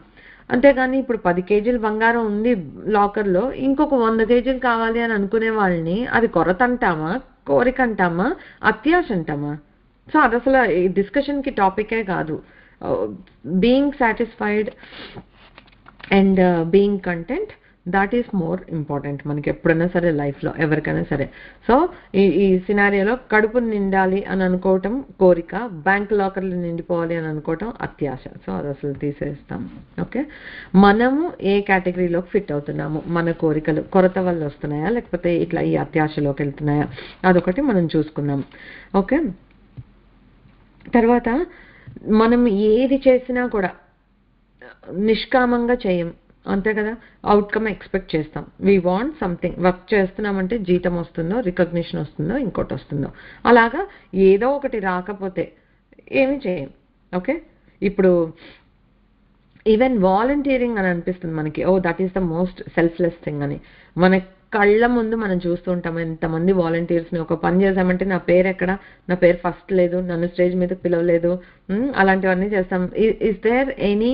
అంతేగాని ఇప్పుడు 10 కేజీలు బంగారం ఉంది లాకర్లో, ఇంకొక 100 కేజీలు కావాలి అని అనుకునే వాళ్ళని అది కొరత అంటామా, కోరిక అంటామా, అత్యాశ అంటామా? సో అది అసలు ఈ డిస్కషన్కి టాపికే కాదు. Being satisfied and being content, that is more important మనకి ఎప్పుడైనా సరే లైఫ్లో, ఎవరికైనా సరే. సో ఈ సినారియోలో కడుపు నిండాలి అని అనుకోవటం కోరిక, బ్యాంక్ లాకర్లు నిండిపోవాలి అని అనుకోవటం అత్యాశ. సో అది అసలు తీసేస్తాం. ఓకే, మనము ఏ కేటగిరీలోకి ఫిట్ అవుతున్నాము, మన కోరికలు కొరత వల్ల వస్తున్నాయా లేకపోతే ఇట్లా ఈ అత్యాశలోకి వెళ్తున్నాయా, అదొకటి మనం చూసుకున్నాం. ఓకే, తర్వాత మనం ఏది చేసినా కూడా నిష్కామంగా చేయం, అంతే కదా. అవుట్కమ్ ఎక్స్పెక్ట్ చేస్తాం. We want something. వర్క్ చేస్తున్నామంటే జీతం వస్తుందో, రికగ్నిషన్ వస్తుందో, ఇంకోటి వస్తుందో, అలాగా ఏదో ఒకటి రాకపోతే ఏమి చేయం. ఓకే, ఇప్పుడు ఈవెన్ వాలంటీరింగ్ అని అనిపిస్తుంది మనకి, oh that is the most selfless thing అని. మన కళ్ళ ముందు మనం చూస్తూ ఉంటాం ఎంతమంది వాలంటీర్స్ని. ఒక పని చేసామంటే నా పేరు ఎక్కడ, నా పేరు ఫస్ట్ లేదు, నన్ను స్టేజ్ మీదకి పిలవలేదు, అలాంటివన్నీ చేస్తాం. ఇస్ దేర్ ఎనీ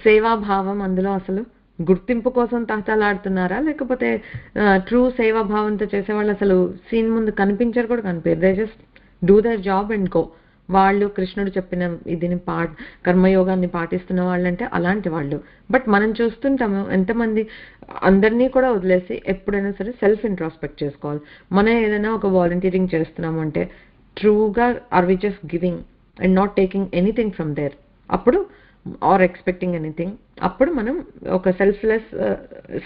సేవాభావం అందులో? అసలు గుర్తింపు కోసం తహతలాడుతున్నారా లేకపోతే ట్రూ సేవాభావంతో చేసేవాళ్ళు అసలు సీన్ ముందు కనిపించరు కూడా కనిపించరు. They just do there job and go. వాళ్ళు కృష్ణుడు చెప్పిన ఇదిని కర్మయోగాన్ని పాటిస్తున్న వాళ్ళంటే అలాంటి వాళ్ళు. బట్ మనం చూస్తుంటాము ఎంతమంది అందరినీ కూడా వదిలేసి ఎప్పుడైనా సరే సెల్ఫ్ ఇంట్రాస్పెక్ట్ చేసుకోవాలి. మనం ఏదైనా ఒక వాలంటీరింగ్ చేస్తున్నాము అంటే ట్రూగా are we just giving and not taking anything from there, అప్పుడు ఆర్ ఎక్స్పెక్టింగ్ ఎనీథింగ్, అప్పుడు మనం ఒక సెల్ఫ్లెస్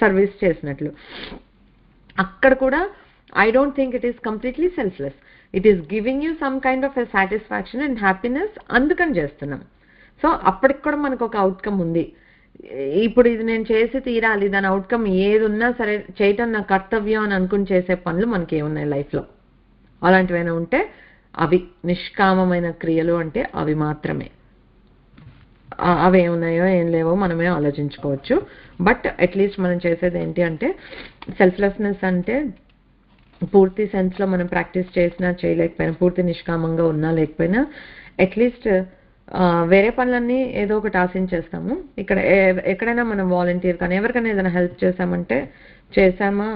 సర్వీస్ చేసినట్లు. అక్కడ కూడా I don't think it is completely selfless. It is giving you some kind of a satisfaction and happiness, అందుకని చేస్తున్నాం. సో అప్పటికి కూడా మనకు ఒక అవుట్కమ్ ఉంది. ఇప్పుడు ఇది నేను చేసి తీరాలి, దాని అవుట్కమ్ ఏది ఉన్నా సరే చేయటం నా కర్తవ్యం అని అనుకుని చేసే పనులు మనకి ఏమున్నాయి లైఫ్లో? అలాంటివైనా ఉంటే అవి నిష్కామమైన క్రియలు అంటే అవి మాత్రమే. అవి ఏమున్నాయో ఏం లేవో మనమే ఆలోచించుకోవచ్చు. బట్ అట్లీస్ట్ మనం చేసేది ఏంటి అంటే సెల్ఫ్లెస్నెస్ అంటే పూర్తి సెన్స్లో మనం ప్రాక్టీస్ చేసినా చేయలేకపోయినా, పూర్తి నిష్కామంగా ఉన్నా లేకపోయినా అట్లీస్ట్ వేరే పనులన్నీ ఏదో ఒకటి ఆశించేస్తాము. ఇక్కడ ఎక్కడైనా మనం వాలంటీర్ కానీ ఎవరికైనా ఏదైనా హెల్ప్ చేసామంటే చేసామా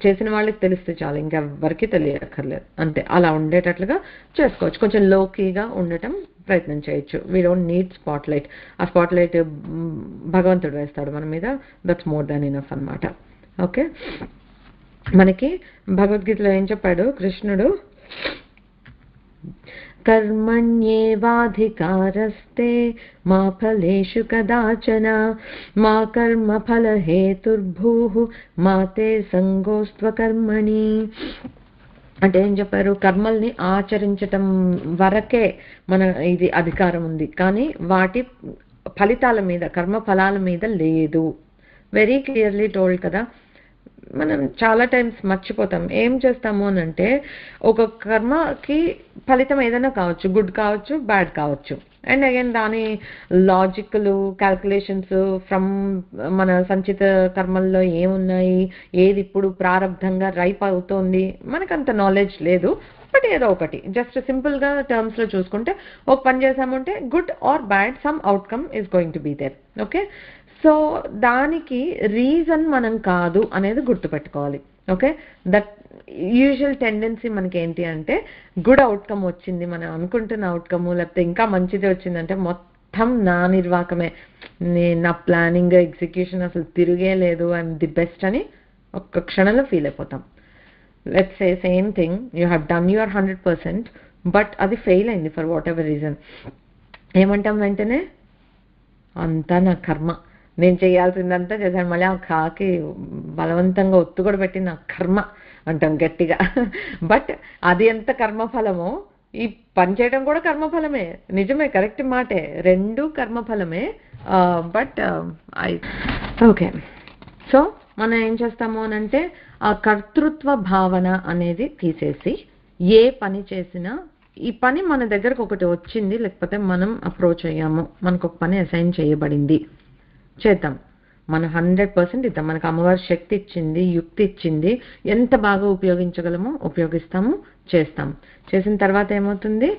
చేసిన వాళ్ళకి తెలిస్తే చాలు, ఇంకెవ్వరికి తెలియక్కర్లేదు, అంతే. అలా ఉండేటట్లుగా చేసుకోవచ్చు. కొంచెం లోకీగా ఉండటం ప్రయత్నం చేయొచ్చు. We don't need spot light. ఆ స్పాట్ లైట్ భగవంతుడు వేస్తాడు మన మీద. దట్స్ మోర్ దాన్ ఇనఫ్ అన్నమాట. ఓకే, మనకి భగవద్గీతలో ఏం చెప్పాడు కృష్ణుడు? కర్మణ్యేవాధికారస్తే మా ఫలేషు కదాచన మా కర్మ ఫల హేతుర్భూః మా తే సంగోస్త్వ కర్మణి. అంటే ఏం చెప్పారు? కర్మల్ని ఆచరించటం వరకే మన ఇది అధికారం ఉంది, కానీ వాటి ఫలితాల మీద, కర్మ ఫలాల మీద లేదు. వెరీ క్లియర్లీ టోల్డ్ కదా. మనం చాలా టైమ్స్ మర్చిపోతాం. ఏం చేస్తాము అని అంటే ఒక కర్మకి ఫలితం ఏదైనా కావచ్చు, గుడ్ కావచ్చు, బ్యాడ్ కావచ్చు. అండ్ అగైన్ దాని లాజిక్లు, క్యాల్కులేషన్స్ ఫ్రమ్ మన సంచిత కర్మల్లో ఏమున్నాయి, ఏది ఇప్పుడు ప్రారంభంగా రైప్ అవుతోంది, మనకంత నాలెడ్జ్ లేదు. బట్ ఏదో ఒకటి జస్ట్ సింపుల్గా టర్మ్స్లో చూసుకుంటే ఒక పని చేసామంటే good or bad some outcome is going to be there. Okay, so దానికి రీజన్ మనం కాదు అనేది గుర్తుపెట్టుకోవాలి. ఓకే, దట్ యూజువల్ టెండెన్సీ మనకి ఏంటి అంటే గుడ్ అవుట్కమ్ వచ్చింది, మనం అనుకుంటున్న అవుట్కమ్, లేకపోతే ఇంకా మంచిది వచ్చిందంటే మొత్తం నా నిర్వాకమే, నా ప్లానింగ్ ఎగ్జిక్యూషన్ అసలు తిరిగే లేదు, ఐఎమ్ ది బెస్ట్ అని ఒక్క క్షణంలో ఫీల్ అయిపోతాం. Let's say same thing, you have done your 100%, but అది ఫెయిల్ అయింది ఫర్ వాట్ ఎవర్ రీజన్. ఏమంటాం వెంటనే? అంతా నా కర్మ, నేను చేయాల్సిందంతా చేశాను, మళ్ళీ ఆ కాకి బలవంతంగా ఒత్తు కూడా పెట్టి నా కర్మ అంటాం గట్టిగా. బట్ అది ఎంత కర్మఫలమో ఈ పని చేయడం కూడా కర్మఫలమే. నిజమే, కరెక్ట్ మాటే, రెండు కర్మఫలమే. బట్ ఓకే, సో మనం ఏం చేస్తాము అని అంటే ఆ కర్తృత్వ భావన అనేది తీసేసి ఏ పని చేసినా ఈ పని మన దగ్గరకు ఒకటి వచ్చింది, లేకపోతే మనం అప్రోచ్ అయ్యాము, మనకు ఒక పని అసైన్ చేయబడింది, చేద్దాం. మనం 100% ఇద్దాం. మనకు అమ్మవారి శక్తి ఇచ్చింది, యుక్తి ఇచ్చింది, ఎంత బాగా ఉపయోగించగలమో ఉపయోగిస్తాము, చేస్తాం. చేసిన తర్వాత ఏమవుతుంది?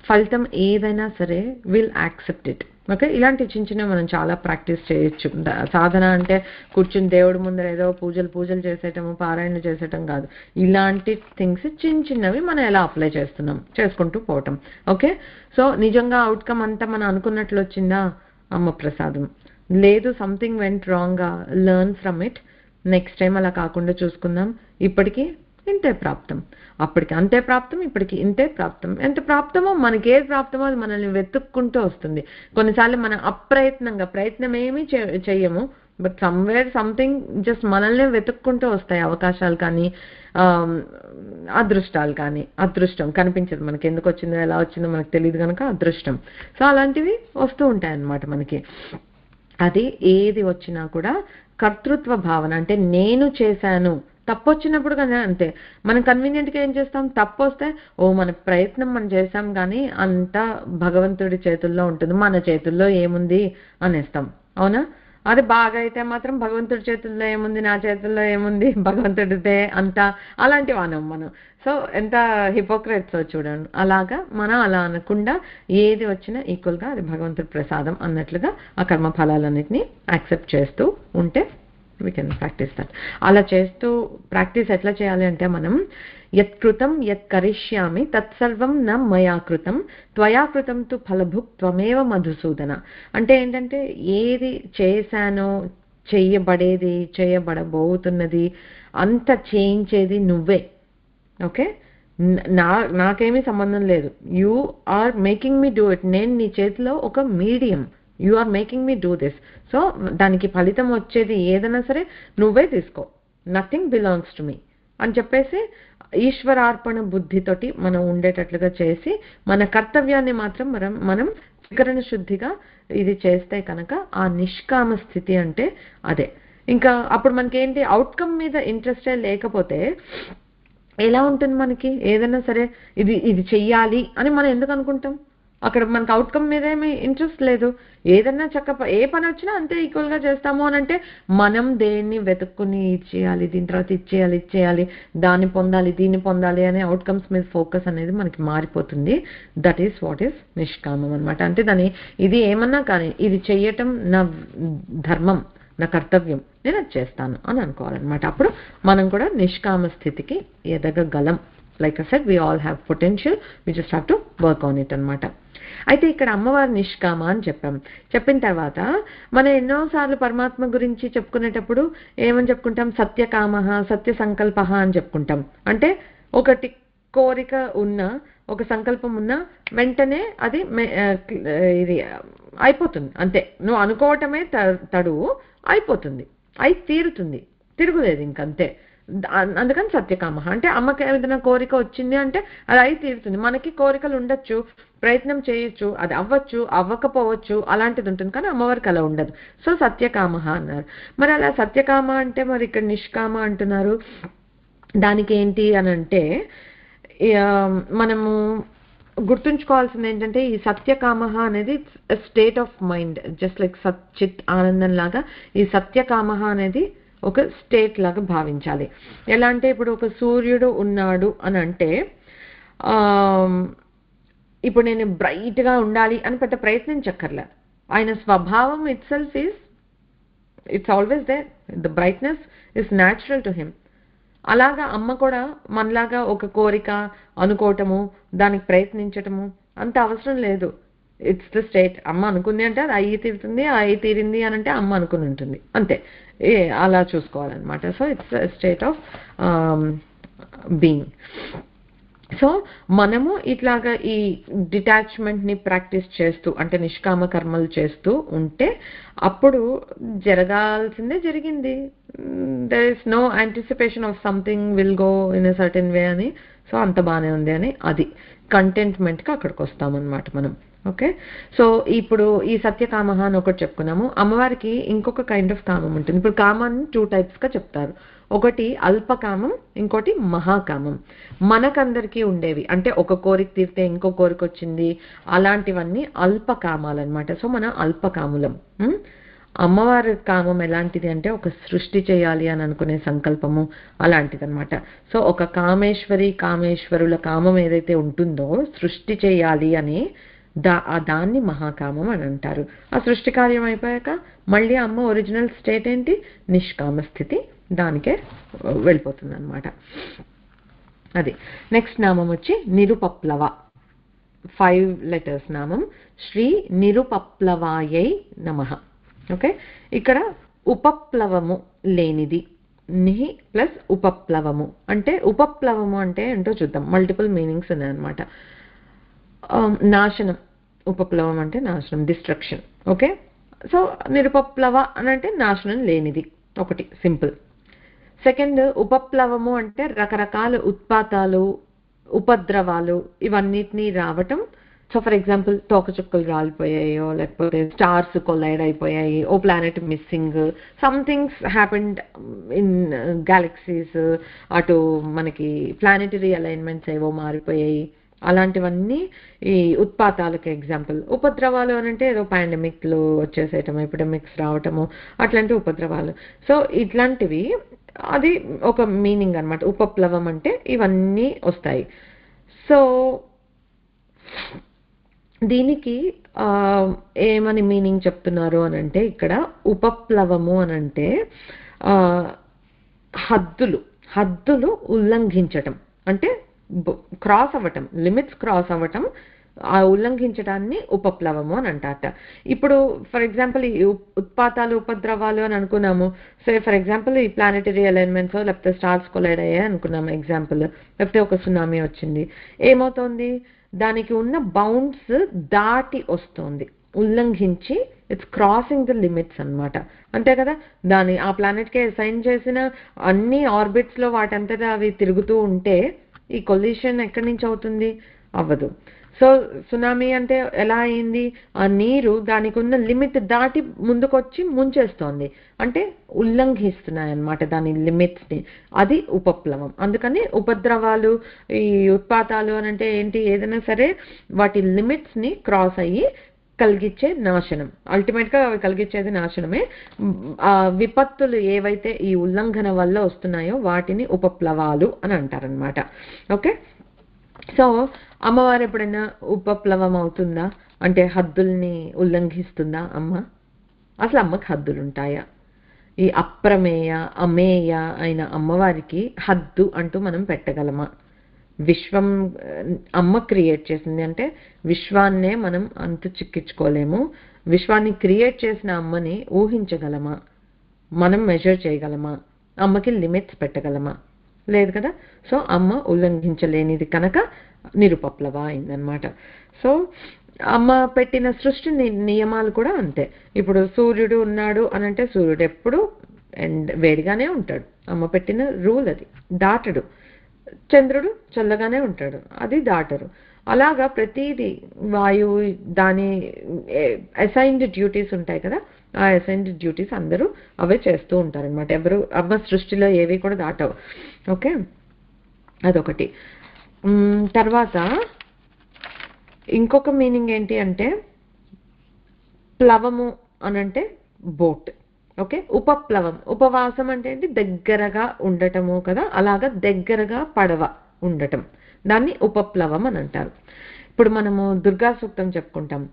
ఫలితం ఏదైనా సరే విల్ యాక్సెప్ట్ ఇట్. ఓకే, ఇలాంటి చిన్న చిన్న మనం చాలా ప్రాక్టీస్ చేయొచ్చు. సాధన అంటే కూర్చుని దేవుడి ముందర ఏదో పూజలు చేసేయటము, పారాయణలు చేసేయటం కాదు. ఇలాంటి థింగ్స్ చిన్న చిన్నవి మనం ఎలా అప్లై చేస్తున్నాం చేసుకుంటూ పోవటం. ఓకే, సో నిజంగా అవుట్కమ్ అంతా మనం అనుకున్నట్లు వచ్చిందా? అమ్మ ప్రసాదం. లేదు, సంథింగ్ వెంట్ రాంగ్గా, learn from it, next time అలా కాకుండా చూసుకుందాం. ఇప్పటికీ ఇంతే ప్రాప్తం, అప్పటికి అంతే ప్రాప్తం, ఇప్పటికి ఇంతే ప్రాప్తం. ఎంత ప్రాప్తమో మనకి ఏది ప్రాప్తమో అది మనల్ని వెతుక్కుంటూ వస్తుంది. కొన్నిసార్లు మనం అప్రయత్నంగా, ప్రయత్నం ఏమీ చెయ్యము, బట్ సమ్వేర్ సంథింగ్ జస్ట్ మనల్ని వెతుక్కుంటూ వస్తాయి అవకాశాలు కానీ అదృష్టాలు కానీ. అదృష్టం కనిపించదు మనకి, ఎందుకు వచ్చిందో ఎలా వచ్చిందో మనకు తెలియదు కనుక అదృష్టం. సో అలాంటివి వస్తూ ఉంటాయి అన్నమాట మనకి. అది ఏది వచ్చినా కూడా కర్తృత్వ భావన, అంటే నేను చేశాను. తప్పు వచ్చినప్పుడు కానీ అంతే, మనం కన్వీనియంట్గా ఏం చేస్తాం? తప్పు వస్తే మన ప్రయత్నం మనం చేసాం, కానీ అంతా భగవంతుడి చేతుల్లో ఉంటుంది, మన చేతుల్లో ఏముంది అనేస్తాం. అవునా? అది బాగా అయితే మాత్రం భగవంతుడి చేతుల్లో ఏముంది, నా చేతుల్లో ఏముంది, భగవంతుడిదే అంతా, అలాంటివి అనం మనం. సో ఎంత హిపోక్రెట్స్ చూడండి. అలాగా మనం అలా అనకుండా ఏది వచ్చినా ఈక్వల్గా అది భగవంతుడి ప్రసాదం అన్నట్లుగా ఆ కర్మ ఫలాలన్నింటినీ యాక్సెప్ట్ చేస్తూ ఉంటే వీ కెన్ ప్రాక్టీస్ దట్. అలా చేస్తూ ప్రాక్టీస్ ఎట్లా చేయాలి అంటే మనం యత్ కృతం యత్ కరిష్యామి తత్సర్వం న మయా కృతం త్వయా కృతం తు ఫలభుక్ త్వమేవ మధుసూదన. అంటే ఏంటంటే ఏది చేశానో, చెయ్యబడేది, చేయబడబోతున్నది అంత చేయించేది నువ్వే. ఓకే, నాకేమీ సంబంధం లేదు. You are making me do it. నేను నీ చేతిలో ఒక medium, you are making me do this. So దానికి ఫలితం వచ్చేది ఏదైనా సరే నువ్వే తీసుకో, నథింగ్ బిలాంగ్స్ టు మీ అని చెప్పేసి ఈశ్వరార్పణ బుద్ధితోటి మనం ఉండేటట్లుగా చేసి మన కర్తవ్యాన్ని మాత్రం మనం త్రికరణ శుద్ధిగా ఇది చేస్తే కనుక ఆ నిష్కామ స్థితి అంటే అదే. ఇంకా అప్పుడు మనకేంటి, అవుట్కమ్ మీద ఇంట్రెస్టే లేకపోతే ఎలా ఉంటుంది మనకి? ఏదైనా సరే ఇది చెయ్యాలి అని మనం ఎందుకు అనుకుంటాం? అక్కడ మనకు అవుట్కమ్ మీద ఏమి ఇంట్రెస్ట్ లేదు. ఏదన్నా ఏ పని వచ్చినా అంతే ఈక్వల్గా చేస్తాము అని అంటే మనం దేన్ని వెతుక్కుని ఇది చేయాలి, దీని తర్వాత ఇది చేయాలి, దాన్ని పొందాలి, దీన్ని పొందాలి అనే అవుట్కమ్స్ మీద ఫోకస్ అనేది మనకి మారిపోతుంది. దట్ ఈస్ వాట్ ఈస్ నిష్కామం అనమాట. అంటే దాన్ని ఇది ఏమన్నా కానీ ఇది చెయ్యటం నా ధర్మం, నా కర్తవ్యం, నేను అది చేస్తాను అని అనుకోవాలన్నమాట. అప్పుడు మనం కూడా నిష్కామ స్థితికి ఎదగగలం. Like I said, we all have potential, we just have to work on it అన్నమాట. అయితే ఇక్కడ అమ్మవారి నిష్కామ అని చెప్పిన తర్వాత మనం ఎన్నోసార్లు పరమాత్మ గురించి చెప్పుకునేటప్పుడు ఏమని చెప్పుకుంటాం? సత్యకామ, సత్య సంకల్ప అని చెప్పుకుంటాం. అంటే ఒకటి కోరిక ఉన్నా, ఒక సంకల్పం ఉన్నా వెంటనే అది ఇది అయిపోతుంది అంతే. నువ్వు అనుకోవటమే తడువు, అయిపోతుంది, అయి తీరుతుంది, తిరుగులేదు ఇంకంతే. అందుకని సత్యకామ అంటే అమ్మకి ఏదైనా కోరిక వచ్చింది అంటే అది అయి తీరుతుంది. మనకి కోరికలు ఉండొచ్చు, ప్రయత్నం చేయొచ్చు, అది అవ్వచ్చు, అవ్వకపోవచ్చు, అలాంటిది ఉంటుంది. కానీ అమ్మవారికి అలా ఉండదు. సో సత్యకామ అన్నారు. మరి అలా సత్యకామ అంటే మరి ఇక్కడ నిష్కామ అంటున్నారు, దానికి ఏంటి అని అంటే మనము గుర్తుంచుకోవాల్సింది ఏంటంటే ఈ సత్యకామ అనేది state of mind. Just like సచ్చిత్ ఆనందం లాగా ఈ సత్యకామ అనేది ఒక స్టేట్ లాగా భావించాలి. ఎలా అంటే ఇప్పుడు ఒక సూర్యుడు ఉన్నాడు అని అంటే ఇప్పుడు నేను బ్రైట్గా ఉండాలి అని పెద్ద ప్రయత్నించక్కర్లే. ఆయన స్వభావం itself it's always there. The brightness is natural to him. అలాగా అమ్మ కూడా మనలాగా ఒక కోరిక అనుకోవటము, దానికి ప్రయత్నించటము అంత అవసరం లేదు. It's the state. అమ్మ అనుకుంది అంటే అది అయ్యి తీరుతుంది, అయ్యి తీరింది అని అంటే అమ్మ అనుకుని ఉంటుంది అంతే. అలా చూసుకోవాలన్నమాట. So it's state of being. So మనము ఇట్లాగా ఈ డిటాచ్మెంట్ని ప్రాక్టీస్ చేస్తూ అంటే నిష్కామ కర్మలు చేస్తూ ఉంటే అప్పుడు జరగాల్సిందే జరిగింది. There is no anticipation of something will go in a certain way అని. సో అంత బాగానే ఉంది అని అది కంటెంట్మెంట్కి అక్కడికి వస్తామన్నమాట మనం. ఓకే. సో ఇప్పుడు ఈ సత్యకామ అని ఒకటి చెప్పుకున్నాము. అమ్మవారికి ఇంకొక కైండ్ ఆఫ్ కామం ఉంటుంది. ఇప్పుడు కామాన్ని 2 టైప్స్గా చెప్తారు. ఒకటి అల్పకామం, ఇంకోటి మహాకామం. మనకందరికీ ఉండేవి అంటే ఒక కోరిక తీరితే ఇంకో కోరిక వచ్చింది, అలాంటివన్నీ అల్పకామాలన్నమాట. సో మన అల్పకాములం. అమ్మవారి కామం ఎలాంటిది అంటే ఒక సృష్టి చేయాలి అని అనుకునే సంకల్పము అలాంటిది అనమాట. సో ఒక కామేశ్వరుల కామం ఏదైతే ఉంటుందో సృష్టి చేయాలి అని దాన్ని మహాకామం అని అంటారు. ఆ సృష్టి కార్యం అయిపోయాక మళ్ళీ అమ్మ ఒరిజినల్ స్టేట్ ఏంటి? నిష్కామ స్థితి. దానికే వెళ్ళిపోతుంది అనమాట. అది నెక్స్ట్ నామం వచ్చి నిరుపప్లవ. 5 letters నామం. శ్రీ నిరుపప్లవాయై నమః. ఓకే. ఇక్కడ ఉపప్లవము లేనిది. నిహి ప్లస్ ఉపప్లవము అంటే ఉపప్లవము అంటే ఏంటో చూద్దాం. మల్టిపుల్ మీనింగ్స్ ఉన్నాయన్నమాట. నాశనం. ఉపప్లవం అంటే నాశనం, డిస్ట్రక్షన్. ఓకే. సో నిరుపప్లవ అని అంటే నాశనం లేనిది, ఒకటి సింపుల్. సెకండ్ ఉపప్లవము అంటే రకరకాల ఉత్పాతాలు, ఉపద్రవాలు ఇవన్నిటినీ రావటం. సో ఫర్ ఎగ్జాంపుల్ తోకచుక్కలు రాలిపోయాయో, లేకపోతే స్టార్స్ కొలైడ్ అయిపోయాయి, ఓ planet missing, something's happened in galaxies, అటు మనకి ప్లానెటరీ అలైన్మెంట్స్ ఏవో మారిపోయాయి, అలాంటివన్నీ ఈ ఉత్పాతాలకు ఎగ్జాంపుల్. ఉపద్రవాలు అని అంటే ఏదో పాండమిక్లు వచ్చేసేయటం, ఎపిడమిక్స్ రావటము, అట్లాంటి ఉపద్రవాలు. సో ఇట్లాంటివి అది ఒక మీనింగ్ అనమాట. ఉపప్లవం అంటే ఇవన్నీ వస్తాయి. సో దీనికి ఏమని మీనింగ్ చెప్తున్నారు అని అంటే ఇక్కడ ఉపప్లవము అని అంటే హద్దులు ఉల్లంఘించటం, అంటే క్రాస్ అవ్వటం, లిమిట్స్ క్రాస్ అవ్వటం, ఆ ఉల్లంఘించడాన్ని ఉపప్లవము అని అంటారట. ఇప్పుడు ఫర్ ఎగ్జాంపుల్ ఈ ఉత్పాతాలు, ఉపద్రవాలు అని అనుకున్నాము. సో ఫర్ ఎగ్జాంపుల్ ఈ ప్లానెటరీ అలైన్మెంట్స్ లేకపోతే స్టార్స్ కొలైడ్ అయ్యాయి అనుకున్నాము ఎగ్జాంపుల్, లేకపోతే ఒక సునామీ వచ్చింది. ఏమవుతోంది? దానికి ఉన్న బౌండ్స్ దాటి వస్తుంది, ఉల్లంఘించి ఇట్స్ క్రాసింగ్ ద లిమిట్స్ అనమాట. అంతే కదా. ఆ ప్లానెట్కి అసైన్ చేసిన అన్ని ఆర్బిట్స్లో వాటంతటా అవి తిరుగుతూ ఉంటే ఈ కొల్యూషన్ ఎక్కడి నుంచి అవుతుంది? అవ్వదు. సో సునామీ అంటే ఎలా అయింది? ఆ నీరు దానికి ఉన్న లిమిట్ దాటి ముందుకొచ్చి ముంచేస్తోంది, అంటే ఉల్లంఘిస్తున్నాయన్నమాట దాని లిమిట్స్ని. అది ఉపప్లవం. అందుకని ఉపద్రవాలు, ఈ ఉత్పాతాలు అని అంటే ఏంటి? ఏదైనా సరే వాటి లిమిట్స్ని క్రాస్ అయ్యి కలిగించే నాశనం. అల్టిమేట్గా అవి కలిగించేది నాశనమే. విపత్తులు ఏవైతే ఈ ఉల్లంఘన వల్ల వస్తున్నాయో వాటిని ఉపప్లవాలు అని అంటారనమాట. ఓకే, సో అమ్మవారు ఎప్పుడైనా ఉపప్లవం అవుతుందా? అంటే హద్దుల్ని ఉల్లంఘిస్తుందా అమ్మ? అసలు అమ్మకి హద్దులు ఉంటాయా? ఈ అప్రమేయ అమేయ అయిన అమ్మవారికి హద్దు అంటూ మనం పెట్టగలమా? విశ్వం అమ్మ క్రియేట్ చేసింది అంటే విశ్వాన్నే మనం అంతు చిక్కించుకోలేము. విశ్వాన్ని క్రియేట్ చేసిన అమ్మని ఊహించగలమా? మనం మెజర్ చేయగలమా? అమ్మకి లిమిట్స్ పెట్టగలమా? లేదు కదా. సో అమ్మ ఉల్లంఘించలేనిది కనుక నిరుపప్లవ అయిందనమాట. సో అమ్మ పెట్టిన సృష్టి నియమాలు కూడా అంతే. ఇప్పుడు సూర్యుడు ఉన్నాడు అని అంటే సూర్యుడు ఎప్పుడు వేడిగానే ఉంటాడు, అమ్మ పెట్టిన రూల్ అది, దాటడు. చంద్రుడు చల్లగానే ఉంటాడు, అది దాటరు. అలాగా ప్రతిదీ వాయువు దాని అసైన్డ్ డ్యూటీస్ ఉంటాయి కదా, ఆ అసైన్డ్ డ్యూటీస్ అందరూ అవే చేస్తూ ఉంటారనమాట. ఎవరు అమ్మ సృష్టిలో ఏవి కూడా దాటవు. ఓకే, అదొకటి. తర్వాత ఇంకొక మీనింగ్ ఏంటి అంటే ప్లవము అనంటే బోట్. ఓకే, ఉపప్లవం, ఉపవాసం అంటే ఏంటి? దగ్గరగా ఉండటము కదా, అలాగా దగ్గరగా పడవ ఉండటం, దాన్ని ఉపప్లవం అని అంటారు. ఇప్పుడు మనము దుర్గా సూక్తం చెప్పుకుంటాం.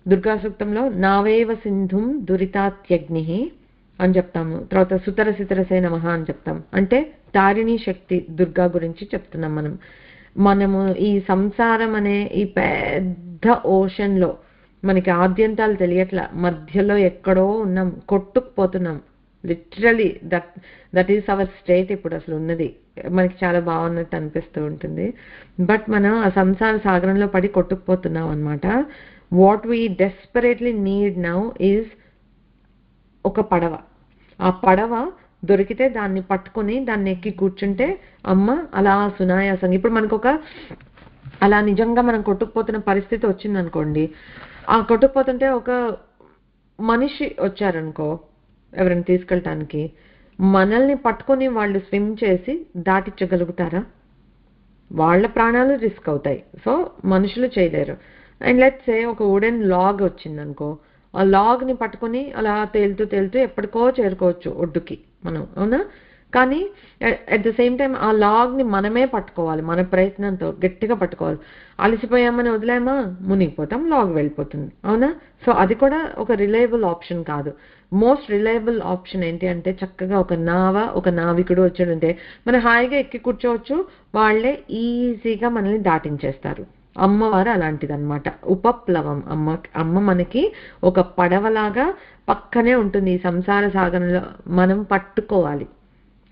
దుర్గా సూక్తంలో నావేవ సింధుం దురితాత్యగ్ని అని చెప్తాము. తర్వాత సుతర సితరసే నమః అని చెప్తాం. అంటే తారిణీ శక్తి దుర్గా గురించి చెప్తున్నాం మనము ఈ సంసారం అనే ఈ పెద్ద ఓషన్లో మనకి ఆద్యంతాలు తెలియట్లా, మధ్యలో ఎక్కడో ఉన్నాం, కొట్టుకుపోతున్నాం. Literally that is our state ఇప్పుడు అసలు ఉన్నది. మనకి చాలా బాగున్నట్టు అనిపిస్తూ ఉంటుంది, బట్ మనం ఆ సంసార సాగరంలో పడి కొట్టుకుపోతున్నాం అనమాట. What we desperately need now is ఒక పడవ. ఆ పడవ దొరికితే దాన్ని పట్టుకొని దాన్ని ఎక్కి కూర్చుంటే అమ్మ అలా సునాయాసంగా, ఇప్పుడు మనకు ఒక అలా నిజంగా మనం కొట్టుకుపోతున్న పరిస్థితి వచ్చిందనుకోండి, ఆ కొట్టుకుపోతుంటే ఒక మనిషి వచ్చారనుకో ఎవరైనా తీసుకెళ్ళటానికి, మనల్ని పట్టుకొని వాళ్ళు స్విమ్ చేసి దాటించగలుగుతారా? వాళ్ళ ప్రాణాలు రిస్క్ అవుతాయి. సో మనుషులు చేయలేరు. అండ్ లెట్స్ సే ఒక వుడెన్ లాగ్ వచ్చిందనుకో, ఆ లాగ్ని పట్టుకొని అలా తేలుతూ తేలుతూ ఎప్పటికో చేరుకోవచ్చు ఒడ్డుకి మనం, అవునా? కానీ అట్ ద సేమ్ టైం ఆ లాగ్ని మనమే పట్టుకోవాలి, మన ప్రయత్నంతో గట్టిగా పట్టుకోవాలి. అలసిపోయామని వదిలేమా, మునిగిపోతాం, లాగ్ వెళ్ళిపోతుంది, అవునా? సో అది కూడా ఒక రిలయబుల్ ఆప్షన్ కాదు. మోస్ట్ రిలయబుల్ ఆప్షన్ ఏంటి అంటే చక్కగా ఒక నావ, ఒక నావికుడు వచ్చాడంటే మనం హాయిగా ఎక్కి కూర్చోవచ్చు, వాళ్ళే ఈజీగా మనల్ని దాటించేస్తారు. అమ్మవారు అలాంటిదన్నమాట, ఉపప్లవం. అమ్మ మనకి ఒక పడవలాగా పక్కనే ఉంటుంది. ఈ సంసార సాగరంలో మనం పట్టుకోవాలి,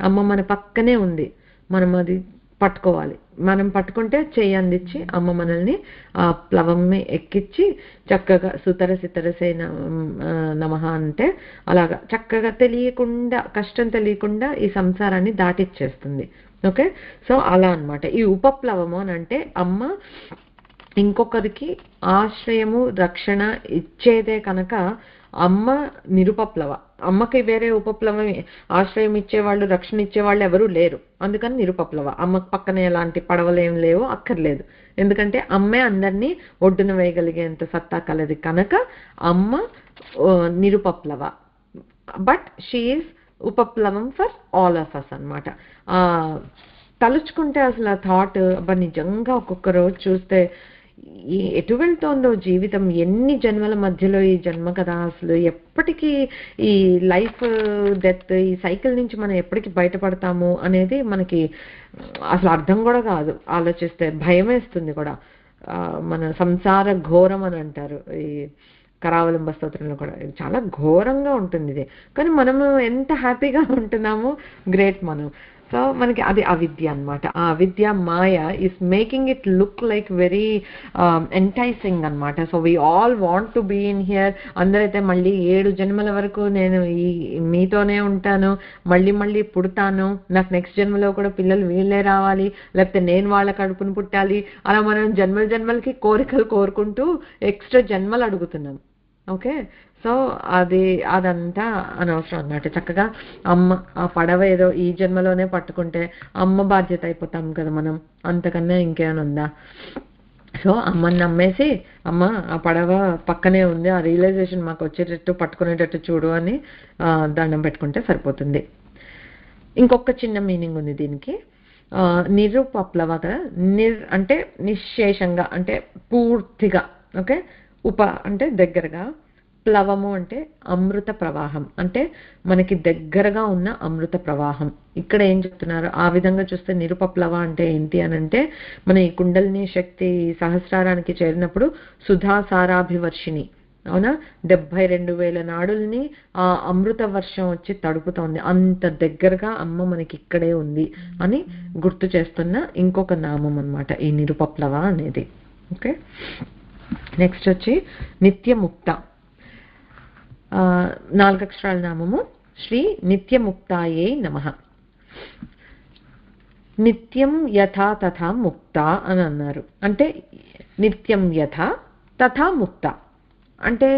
అమ్మ మన పక్కనే ఉంది, మనం అది పట్టుకోవాలి. మనం పట్టుకుంటే చేయి అందించి అమ్మ మనల్ని ఆ ప్లవంని ఎక్కించి చక్కగా సుతర సితరసే నమః అంటే అలాగా చక్కగా తెలియకుండా, కష్టం తెలియకుండా ఈ సంసారాన్ని దాటిచ్చేస్తుంది. ఓకే, సో అలా అన్నమాట ఈ ఉపప్లవము అని అంటే అమ్మ ఇంకొకరికి ఆశ్రయము రక్షణ ఇచ్చేదే కనుక అమ్మ నిరుపప్లవ. అమ్మకి వేరే ఉపప్లవం ఆశ్రయం ఇచ్చేవాళ్ళు, రక్షణ ఇచ్చేవాళ్ళు ఎవరూ లేరు, అందుకని నిరుపప్లవ. అమ్మకి పక్కనే ఎలాంటి పడవలేం లేవు, అక్కర్లేదు. ఎందుకంటే అమ్మే అందరినీ ఒడ్డున వేయగలిగేంత సత్తా కలది కనుక అమ్మ నిరుపప్లవ. బట్ షీ ఈజ్ ఉపప్లవం ఫర్ ఆల్ ఆఫ్ అస్ అనమాట. తలుచుకుంటే అసలు ఆ థాట్ అబ్బా నిజంగా ఒక్కొక్క రోజు చూస్తే ఎటు వెళ్తోందో జీవితం, ఎన్ని జన్మల మధ్యలో ఈ జన్మ కదా, అసలు ఎప్పటికీ ఈ లైఫ్ డెత్ ఈ సైకిల్ నుంచి మనం ఎప్పటికి బయటపడతాము అనేది మనకి అసలు అర్థం కూడా కాదు. ఆలోచిస్తే భయం వేస్తుంది కూడా. మన సంసార ఘోరం అని అంటారు ఈ కరావలంబ స్తోత్రంలో కూడా, చాలా ఘోరంగా ఉంటుంది ఇది. కానీ మనము ఎంత హ్యాపీగా ఉంటున్నామో గ్రేట్ మనం. సో మనకి అది అవిద్య అన్నమాట. ఆ అవిద్య మాయ is making it look like very enticing అన్నమాట. So we all want to be in here. అందరైతే మళ్ళీ 7 జన్మల వరకు నేను ఈ మీతోనే ఉంటాను, మళ్ళీ మళ్ళీ పుడతాను, నాకు నెక్స్ట్ జన్మలో కూడా పిల్లలు వీళ్ళే రావాలి, లేకపోతే నేను వాళ్ళ కడుపును పుట్టాలి, అలా మనం జన్మల జన్మలకి కోరికలు కోరుకుంటూ ఎక్స్ట్రా జన్మలు అడుగుతున్నాం. ఓకే, సో అదంతా అనవసరం అన్నమాట. చక్కగా అమ్మ ఆ పడవ ఏదో ఈ జన్మలోనే పట్టుకుంటే అమ్మ బాధ్యత అయిపోతాం కదా మనం, అంతకన్నా ఇంకేమైనా ఉందా? సో అమ్మని నమ్మేసి అమ్మ ఆ పడవ పక్కనే ఉంది, ఆ రియలైజేషన్ మాకు వచ్చేటట్టు పట్టుకునేటట్టు చూడు అని దండం పెట్టుకుంటే సరిపోతుంది. ఇంకొక చిన్న మీనింగ్ ఉంది దీనికి. నిరుపప్లవ కదా, అంటే నిశ్శేషంగా అంటే పూర్తిగా. ఓకే, అంటే దగ్గరగా, ప్లవము అంటే అమృత ప్రవాహం, అంటే మనకి దగ్గరగా ఉన్న అమృత ప్రవాహం. ఇక్కడ ఏం చెప్తున్నారు, ఆ విధంగా చూస్తే నిరుపప్లవ అంటే ఏంటి అని అంటే, మన ఈ కుండలిని శక్తి సహస్రారానికి చేరినప్పుడు సుధాసారాభివర్షిణి, అవునా, 72,000 నాడుల్ని ఆ అమృత వర్షం వచ్చి తడుపుతోంది. అంత దగ్గరగా అమ్మ మనకి ఇక్కడే ఉంది అని గుర్తు చేస్తున్న ఇంకొక నామం అన్నమాట ఈ నిరుపప్లవ అనేది. ఓకే, నెక్స్ట్ వచ్చి నిత్యముక్త. 4 అక్షరాల నామము శ్రీ నిత్యముక్తాయే నమః. నిత్యం యథా తథా ముక్త అని అన్నారు. అంటే నిత్యం యథా తథా ముక్త అంటే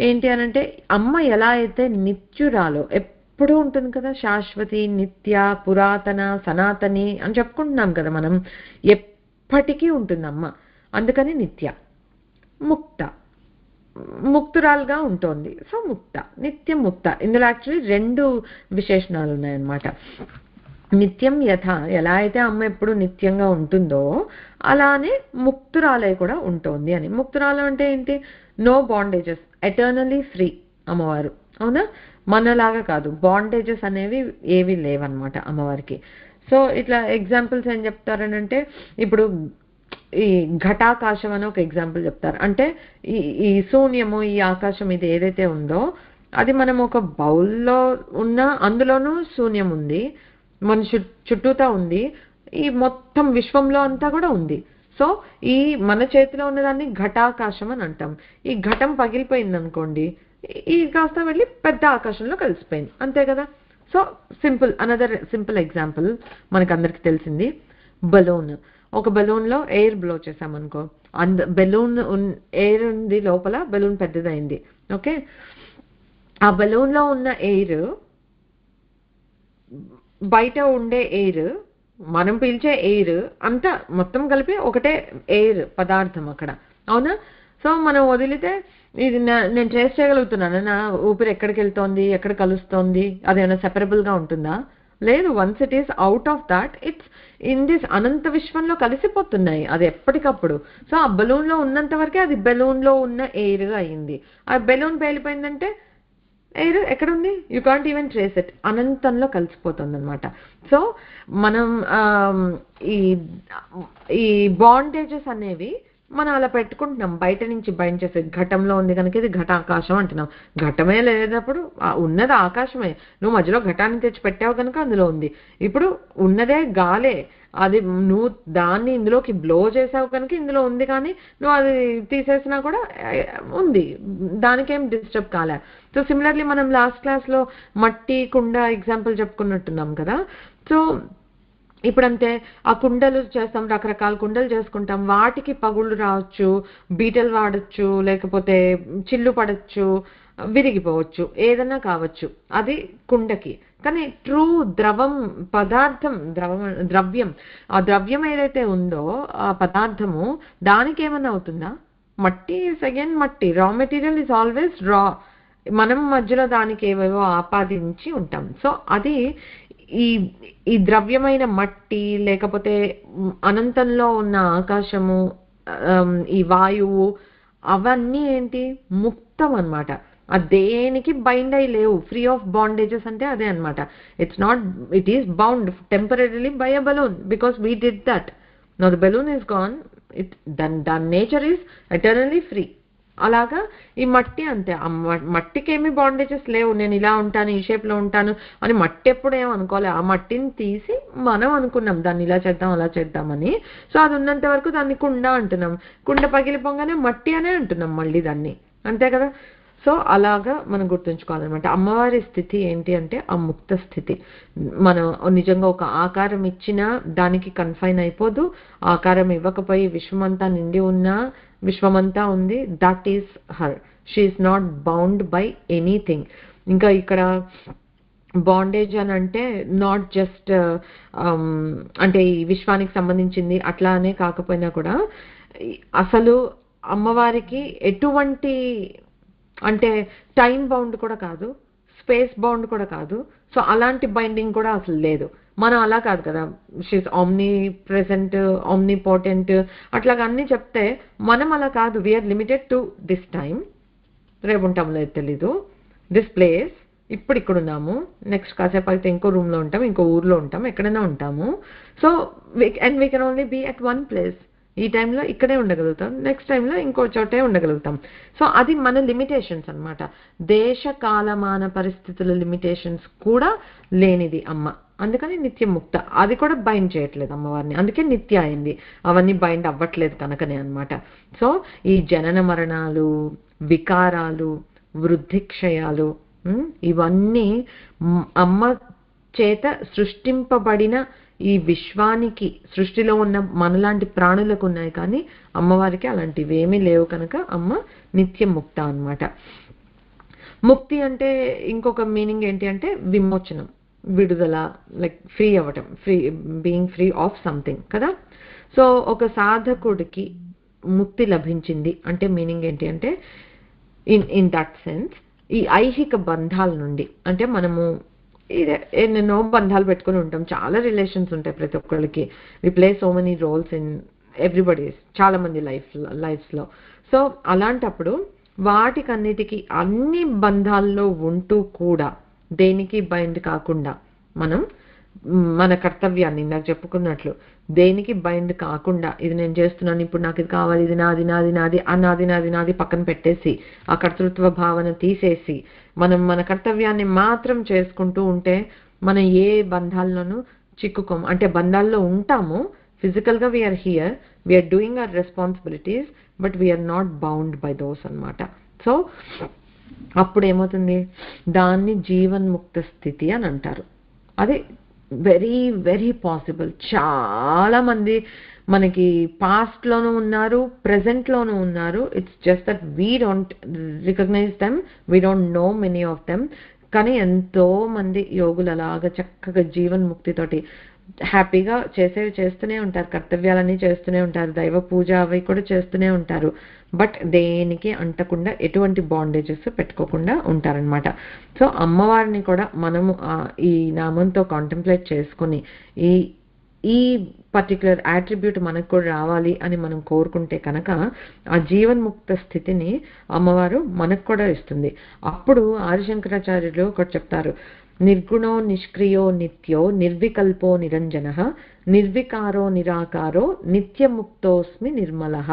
ఏంటి అనంటే, అమ్మ ఎలా అయితే నిత్యురాలో ఎప్పుడూ ఉంటుంది కదా, శాశ్వతి, నిత్య, పురాతన, సనాతని అని చెప్పుకుంటున్నాం కదా మనం, ఎప్పటికీ ఉంటుంది అమ్మ, అందుకని నిత్య. ముక్త, ముక్తురాలుగా ఉంటుంది, సో ముక్త, నిత్యం ముక్త. ఇందులో యాక్చువల్లీ 2 విశేషణాలు ఉన్నాయన్నమాట. నిత్యం యథ, ఎలా అయితే అమ్మ ఎప్పుడు నిత్యంగా ఉంటుందో అలానే ముక్తురాలే కూడా ఉంటుంది అని. ముక్తురాలు అంటే ఏంటి, నో బాండేజెస్, ఎటర్నలీ ఫ్రీ అమ్మవారు, అవునా, మనలాగా కాదు, బాండేజెస్ అనేవి ఏవి లేవన్నమాట అమ్మవారికి. సో ఇట్లా ఎగ్జాంపుల్స్ ఏం చెప్తారనంటే, ఇప్పుడు ఈ ఘటాకాశం అని ఒక ఎగ్జాంపుల్ చెప్తారు. అంటే ఈ శూన్యము, ఈ ఆకాశం ఇది ఏదైతే ఉందో అది మనం ఒక బౌల్లో ఉన్న, అందులోనూ శూన్యం ఉంది, మన చుట్టూతా ఉంది, ఈ మొత్తం విశ్వంలో అంతా కూడా ఉంది. సో ఈ మన చేతిలో ఉన్నదాన్ని ఘటాకాశం అని అంటాం. ఈ ఘటం పగిలిపోయింది అనుకోండి, ఈ కాస్త వెళ్ళి పెద్ద ఆకాశంలో కలిసిపోయింది, అంతే కదా. సో అనదర్ సింపుల్ ఎగ్జాంపుల్ మనకు అందరికి తెలిసింది, బలూన్. ఒక బెలూన్లో ఎయిర్ బ్లో చేసామనుకో, బెలూన్ ఎయిర్ ఉంది లోపల, బెలూన్ పెద్దదైంది. ఓకే, ఆ బెలూన్లో ఉన్న ఎయిర్, బయట ఉండే ఎయిర్, మనం పీల్చే ఎయిర్ అంతా మొత్తం కలిపి ఒకటే ఎయిర్ పదార్థం అక్కడ, అవునా. సో మనం వదిలితే ఇది నేను ట్రేస్ చేయగలుగుతున్నాను, నా ఊపిరి ఎక్కడికి వెళ్తోంది, ఎక్కడ కలుస్తోంది, అదేమైనా సెపరబుల్గా ఉంటుందా? లేదు. Once it is out of that, it's in this అనంత విశ్వంలో కలిసిపోతున్నాయి అది ఎప్పటికప్పుడు. సో ఆ బెలూన్లో ఉన్నంత వరకే అది బెలూన్లో ఉన్న ఎయిర్గా అయింది. ఆ బెలూన్ పేలిపోయిందంటే ఎయిర్ ఎక్కడుంది, you can't even trace it, అనంతంలో కలిసిపోతుంది అనమాట. సో మనం ఈ బాండేజెస్ అనేవి మనం అలా పెట్టుకుంటున్నాం, బయట నుంచి బయట చేసే. ఘటంలో ఉంది కనుక ఇది ఘటాకాశం అంటున్నాం. ఘటమే లేనప్పుడు ఉన్నది ఆకాశమే, నువ్వు మధ్యలో ఘటాన్ని తెచ్చి పెట్టావు కనుక అందులో ఉంది. ఇప్పుడు ఉన్నదే గాలే, అది నువ్వు దాన్ని ఇందులోకి బ్లో చేసావు కనుక ఇందులో ఉంది, కానీ నువ్వు అది తీసేసినా కూడా ఉంది, దానికేం డిస్టర్బ్ కాలే. సో సిమిలర్లీ మనం లాస్ట్ క్లాస్లో మట్టి కుండ ఎగ్జాంపుల్ చెప్పుకున్నట్టున్నాం కదా. సో ఇప్పుడంతే, ఆ కుండలు చేస్తాం, రకరకాల కుండలు చేసుకుంటాం, వాటికి పగుళ్ళు రావచ్చు, బీటలు వాడచ్చు, లేకపోతే చిల్లు పడచ్చు, విరిగిపోవచ్చు, ఏదన్నా కావచ్చు, అది కుండకి. కానీ ట్రూ పదార్థం, ద్రవ్యం, ఆ ద్రవ్యం ఏదైతే ఉందో ఆ పదార్థము, దానికి ఏమన్నా అవుతుందా? మట్టి ఈజ్ అగైన్ మట్టి, రా మెటీరియల్ ఈజ్ ఆల్వేస్ రా, మనం మధ్యలో దానికి ఏవేవో ఆపాదించి ఉంటాం. సో అది ఈ ద్రవ్యమైన మట్టి, లేకపోతే అనంతంలో ఉన్న ఆకాశము, ఈ వాయువు, అవన్నీ ఏంటి, ముక్తం అన్నమాట. దేనికి బైండ్ అయి లేవు, ఫ్రీ ఆఫ్ బాండేజెస్ అంటే అదే అనమాట. It is bound temporarily by a balloon because we did that. Now the balloon is gone, దాని నేచర్ ఈస్ ఎటర్నలీ ఫ్రీ. అలాగా ఈ మట్టి అంతే. మట్టికేమీ బాండేజెస్ లేవు. నేను ఇలా ఉంటాను, ఈ షేప్లో ఉంటాను అని మట్టి ఎప్పుడు ఏం అనుకోలే. ఆ మట్టిని తీసి మనం అనుకున్నాం దాన్ని ఇలా చేద్దాం అలా చేద్దామని. సో అది ఉన్నంత వరకు దాన్ని కుండ అంటున్నాం. కుండ పగిలిపోగానే మట్టి అనే అంటున్నాం మళ్ళీ దాన్ని, అంతే కదా. సో అలాగా మనం గుర్తుంచుకోవాలన్నమాట. అమ్మవారి స్థితి ఏంటి అంటే ఆ ముక్త స్థితి. మనం నిజంగా ఒక ఆకారం ఇచ్చినా దానికి కన్ఫైన్ అయిపోదు. ఆకారం ఇవ్వకపోయి విశ్వమంతా నిండి ఉన్నా, విశ్వమంతా ఉంది, that is her. She is not bound by anything. ఇంకా ఇక్కడ బాండేజ్ అని అంటే నాట్ జస్ట్ అంటే ఈ విశ్వానికి సంబంధించింది అట్లానే కాకపోయినా కూడా అసలు అమ్మవారికి ఎటువంటి అంటే టైం బౌండ్ కూడా కాదు, స్పేస్ బౌండ్ కూడా కాదు. సో అలాంటి బైండింగ్ కూడా అసలు లేదు. మనం అలా కాదు కదా, she's omnipresent, omnipotent అట్లాగా అన్నీ చెప్తే మనం అలా కాదు. We're limited to this time. రేపు ఉంటాం లేదు తెలీదు, దిస్ ప్లేస్, ఇప్పుడు ఇక్కడ ఉన్నాము, నెక్స్ట్ కాసేపు అయితే ఇంకో రూమ్లో ఉంటాం, ఇంకో ఊర్లో ఉంటాం, ఎక్కడైనా ఉంటాము. So and we can only be at one place. ఈ టైంలో ఇక్కడే ఉండగలుగుతాం, నెక్స్ట్ టైంలో ఇంకో చోటే ఉండగలుగుతాం. సో అది మన లిమిటేషన్స్ అనమాట. దేశ కాలమాన పరిస్థితుల లిమిటేషన్స్ కూడా లేనిది అమ్మ. అందుకని నిత్యముక్త. అది కూడా బైండ్ చేయట్లేదు అమ్మవారిని, అందుకే నిత్య అయింది. అవన్నీ బైండ్ అవ్వట్లేదు కనుకనే అనమాట. సో ఈ జనన మరణాలు, వికారాలు, వృద్ధిక్షయాలు ఇవన్నీ అమ్మ చేత సృష్టింపబడిన ఈ విశ్వానికి, సృష్టిలో ఉన్న మనలాంటి ప్రాణులకు ఉన్నాయి, కానీ అమ్మవారికి అలాంటివి ఏమీ లేవు కనుక అమ్మ నిత్యముక్త అన్నమాట. ముక్తి అంటే ఇంకొక మీనింగ్ ఏంటి అంటే విమోచనం, విడుదల, లైక్ ఫ్రీ అవ్వటం, బీయింగ్ ఫ్రీ ఆఫ్ సంథింగ్ కదా. సో ఒక సాధకుడికి ముక్తి లభించింది అంటే మీనింగ్ ఏంటి అంటే ఇన్ దట్ సెన్స్ ఈ ఐహిక బంధాల నుండి, అంటే మనము ఎన్నెన్నో బంధాలు పెట్టుకుని ఉంటాం, చాలా రిలేషన్స్ ఉంటాయి ప్రతి ఒక్కరికి. We play so many roles in everybody's, చాలా మంది లైఫ్స్లో. సో అలాంటప్పుడు వాటికన్నిటికీ అన్ని బంధాల్లో ఉంటూ కూడా దేనికి బైండ్ కాకుండా మనం మన కర్తవ్యాన్ని ఇందాక చెప్పుకున్నట్లు దేనికి బైండ్ కాకుండా, ఇది నేను చేస్తున్నాను, ఇప్పుడు నాకు ఇది కావాలి, ఇది నాది నాది నాది నాది నాది నాది పక్కన పెట్టేసి ఆ కర్తృత్వ భావన తీసేసి మనం మన కర్తవ్యాన్ని మాత్రం చేసుకుంటూ ఉంటే మనం ఏ బంధాల్లోనూ చిక్కుకోము. అంటే బంధాల్లో ఉంటాము, ఫిజికల్గా we're here, we're doing our responsibilities, but we're not bound by those అనమాట. సో అప్పుడు ఏమవుతుంది, దాన్ని జీవన్ముక్త స్థితి అని అంటారు. అది వెరీ వెరీ పాసిబుల్. చాలా మంది మనకి పాస్ట్లోనూ ఉన్నారు, ప్రెజెంట్లోనూ ఉన్నారు. It's just that we don't recognise them, we don't know many of them. కానీ ఎంతో మంది యోగులు అలాగా చక్కగా జీవన్ముక్తితోటి హ్యాపీగా చేస్తూనే ఉంటారు, కర్తవ్యాలన్నీ చేస్తూనే ఉంటారు, దైవ పూజ అవి కూడా చేస్తూనే ఉంటారు. బట్ దేనికి అంటకుండా ఎటువంటి బాండేజెస్ పెట్టుకోకుండా ఉంటారనమాట. సో అమ్మవారిని కూడా మనము ఈ నామంతో కాంటెంప్లేట్ చేసుకుని ఈ పర్టికులర్ యాట్రిబ్యూట్ మనకు కూడా రావాలి అని మనం కోరుకుంటే కనుక ఆ జీవన్ముక్త స్థితిని అమ్మవారు మనకు కూడా ఇస్తుంది. అప్పుడు ఆదిశంకరాచార్యులు ఒకటి చెప్తారు, నిర్గుణో నిష్క్రియో నిత్యో నిర్వికల్పో నిరంజనః నిర్వికారో నిరాకారో నిత్యముక్తోస్మి నిర్మలః.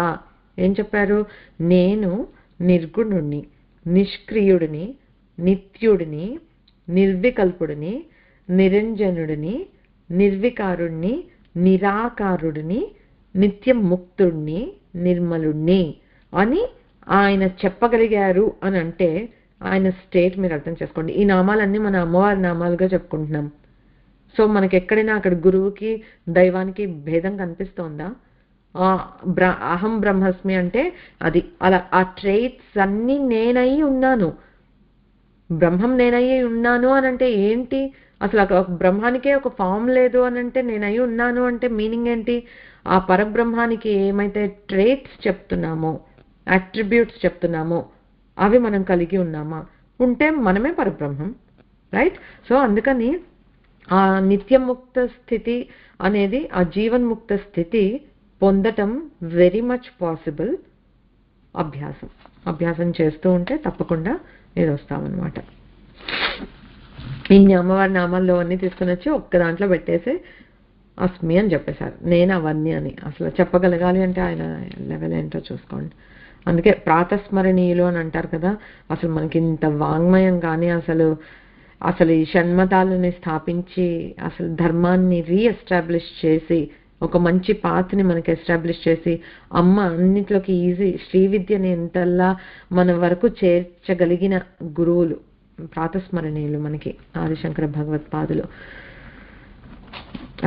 ఏం చెప్పారు? నేను నిర్గుణుడిని, నిష్క్రియుడిని, నిత్యుడిని, నిర్వికల్పుడిని, నిరంజనుడిని, నిర్వికారుణ్ణి, నిరాకారుడిని, నిత్యముక్తుడిని, నిర్మలుణ్ణి అని ఆయన చెప్పగలిగారు అని అంటే ఆయన స్టేట్ మీరు అర్థం చేసుకోండి. ఈ నామాలన్నీ మన అమ్మవారి నామాలుగా చెప్పుకుంటున్నాం. సో మనకి ఎక్కడైనా అక్కడ గురువుకి దైవానికి భేదం కనిపిస్తోందా? అహం బ్రహ్మస్మి అంటే అది అలా, ఆ ట్రేట్స్ అన్నీ నేనై ఉన్నాను, బ్రహ్మం నేనయ్యి ఉన్నాను అని అంటే ఏంటి? అసలు ఒక బ్రహ్మానికే ఒక ఫామ్ లేదు అని అంటే నేనై ఉన్నాను అంటే మీనింగ్ ఏంటి? ఆ పరబ్రహ్మానికి ఏమైతే ట్రేట్స్ చెప్తున్నామో, అట్రిబ్యూట్స్ చెప్తున్నామో అవి మనం కలిగి ఉన్నామా? ఉంటే మనమే పరబ్రహ్మం, రైట్? సో అందుకని ఆ నిత్యముక్త స్థితి అనేది, ఆ జీవన్ముక్త స్థితి పొందటం వెరీ మచ్ పాసిబుల్. అభ్యాసం చేస్తూ ఉంటే తప్పకుండా ఇది వస్తామన్నమాట. ఇన్ని అమ్మవారి నామాల్లో అన్నీ తీసుకుని వచ్చి ఒక్క దాంట్లో పెట్టేసి అస్మి అని చెప్పేశారు, నేను అవన్నీ అని. అసలు చెప్పగలగాలి అంటే ఆయన లెవెల్ ఏంటో చూసుకోండి. అందుకే ప్రాతస్మరణీయులు అని అంటారు కదా. అసలు మనకి ఇంత వాంగ్మయం కానీ అసలు ఈ షణ్మతాలని స్థాపించి అసలు ధర్మాన్ని రీఎస్టాబ్లిష్ చేసి ఒక మంచి పాత్ని మనకి ఎస్టాబ్లిష్ చేసి అమ్మ అన్నిట్లోకి ఈజీ శ్రీ విద్యని ఎంతలా మన వరకు చేర్చగలిగిన గురువులు ప్రాతస్మరణీయులు మనకి ఆదిశంకర భగవత్పాదులు.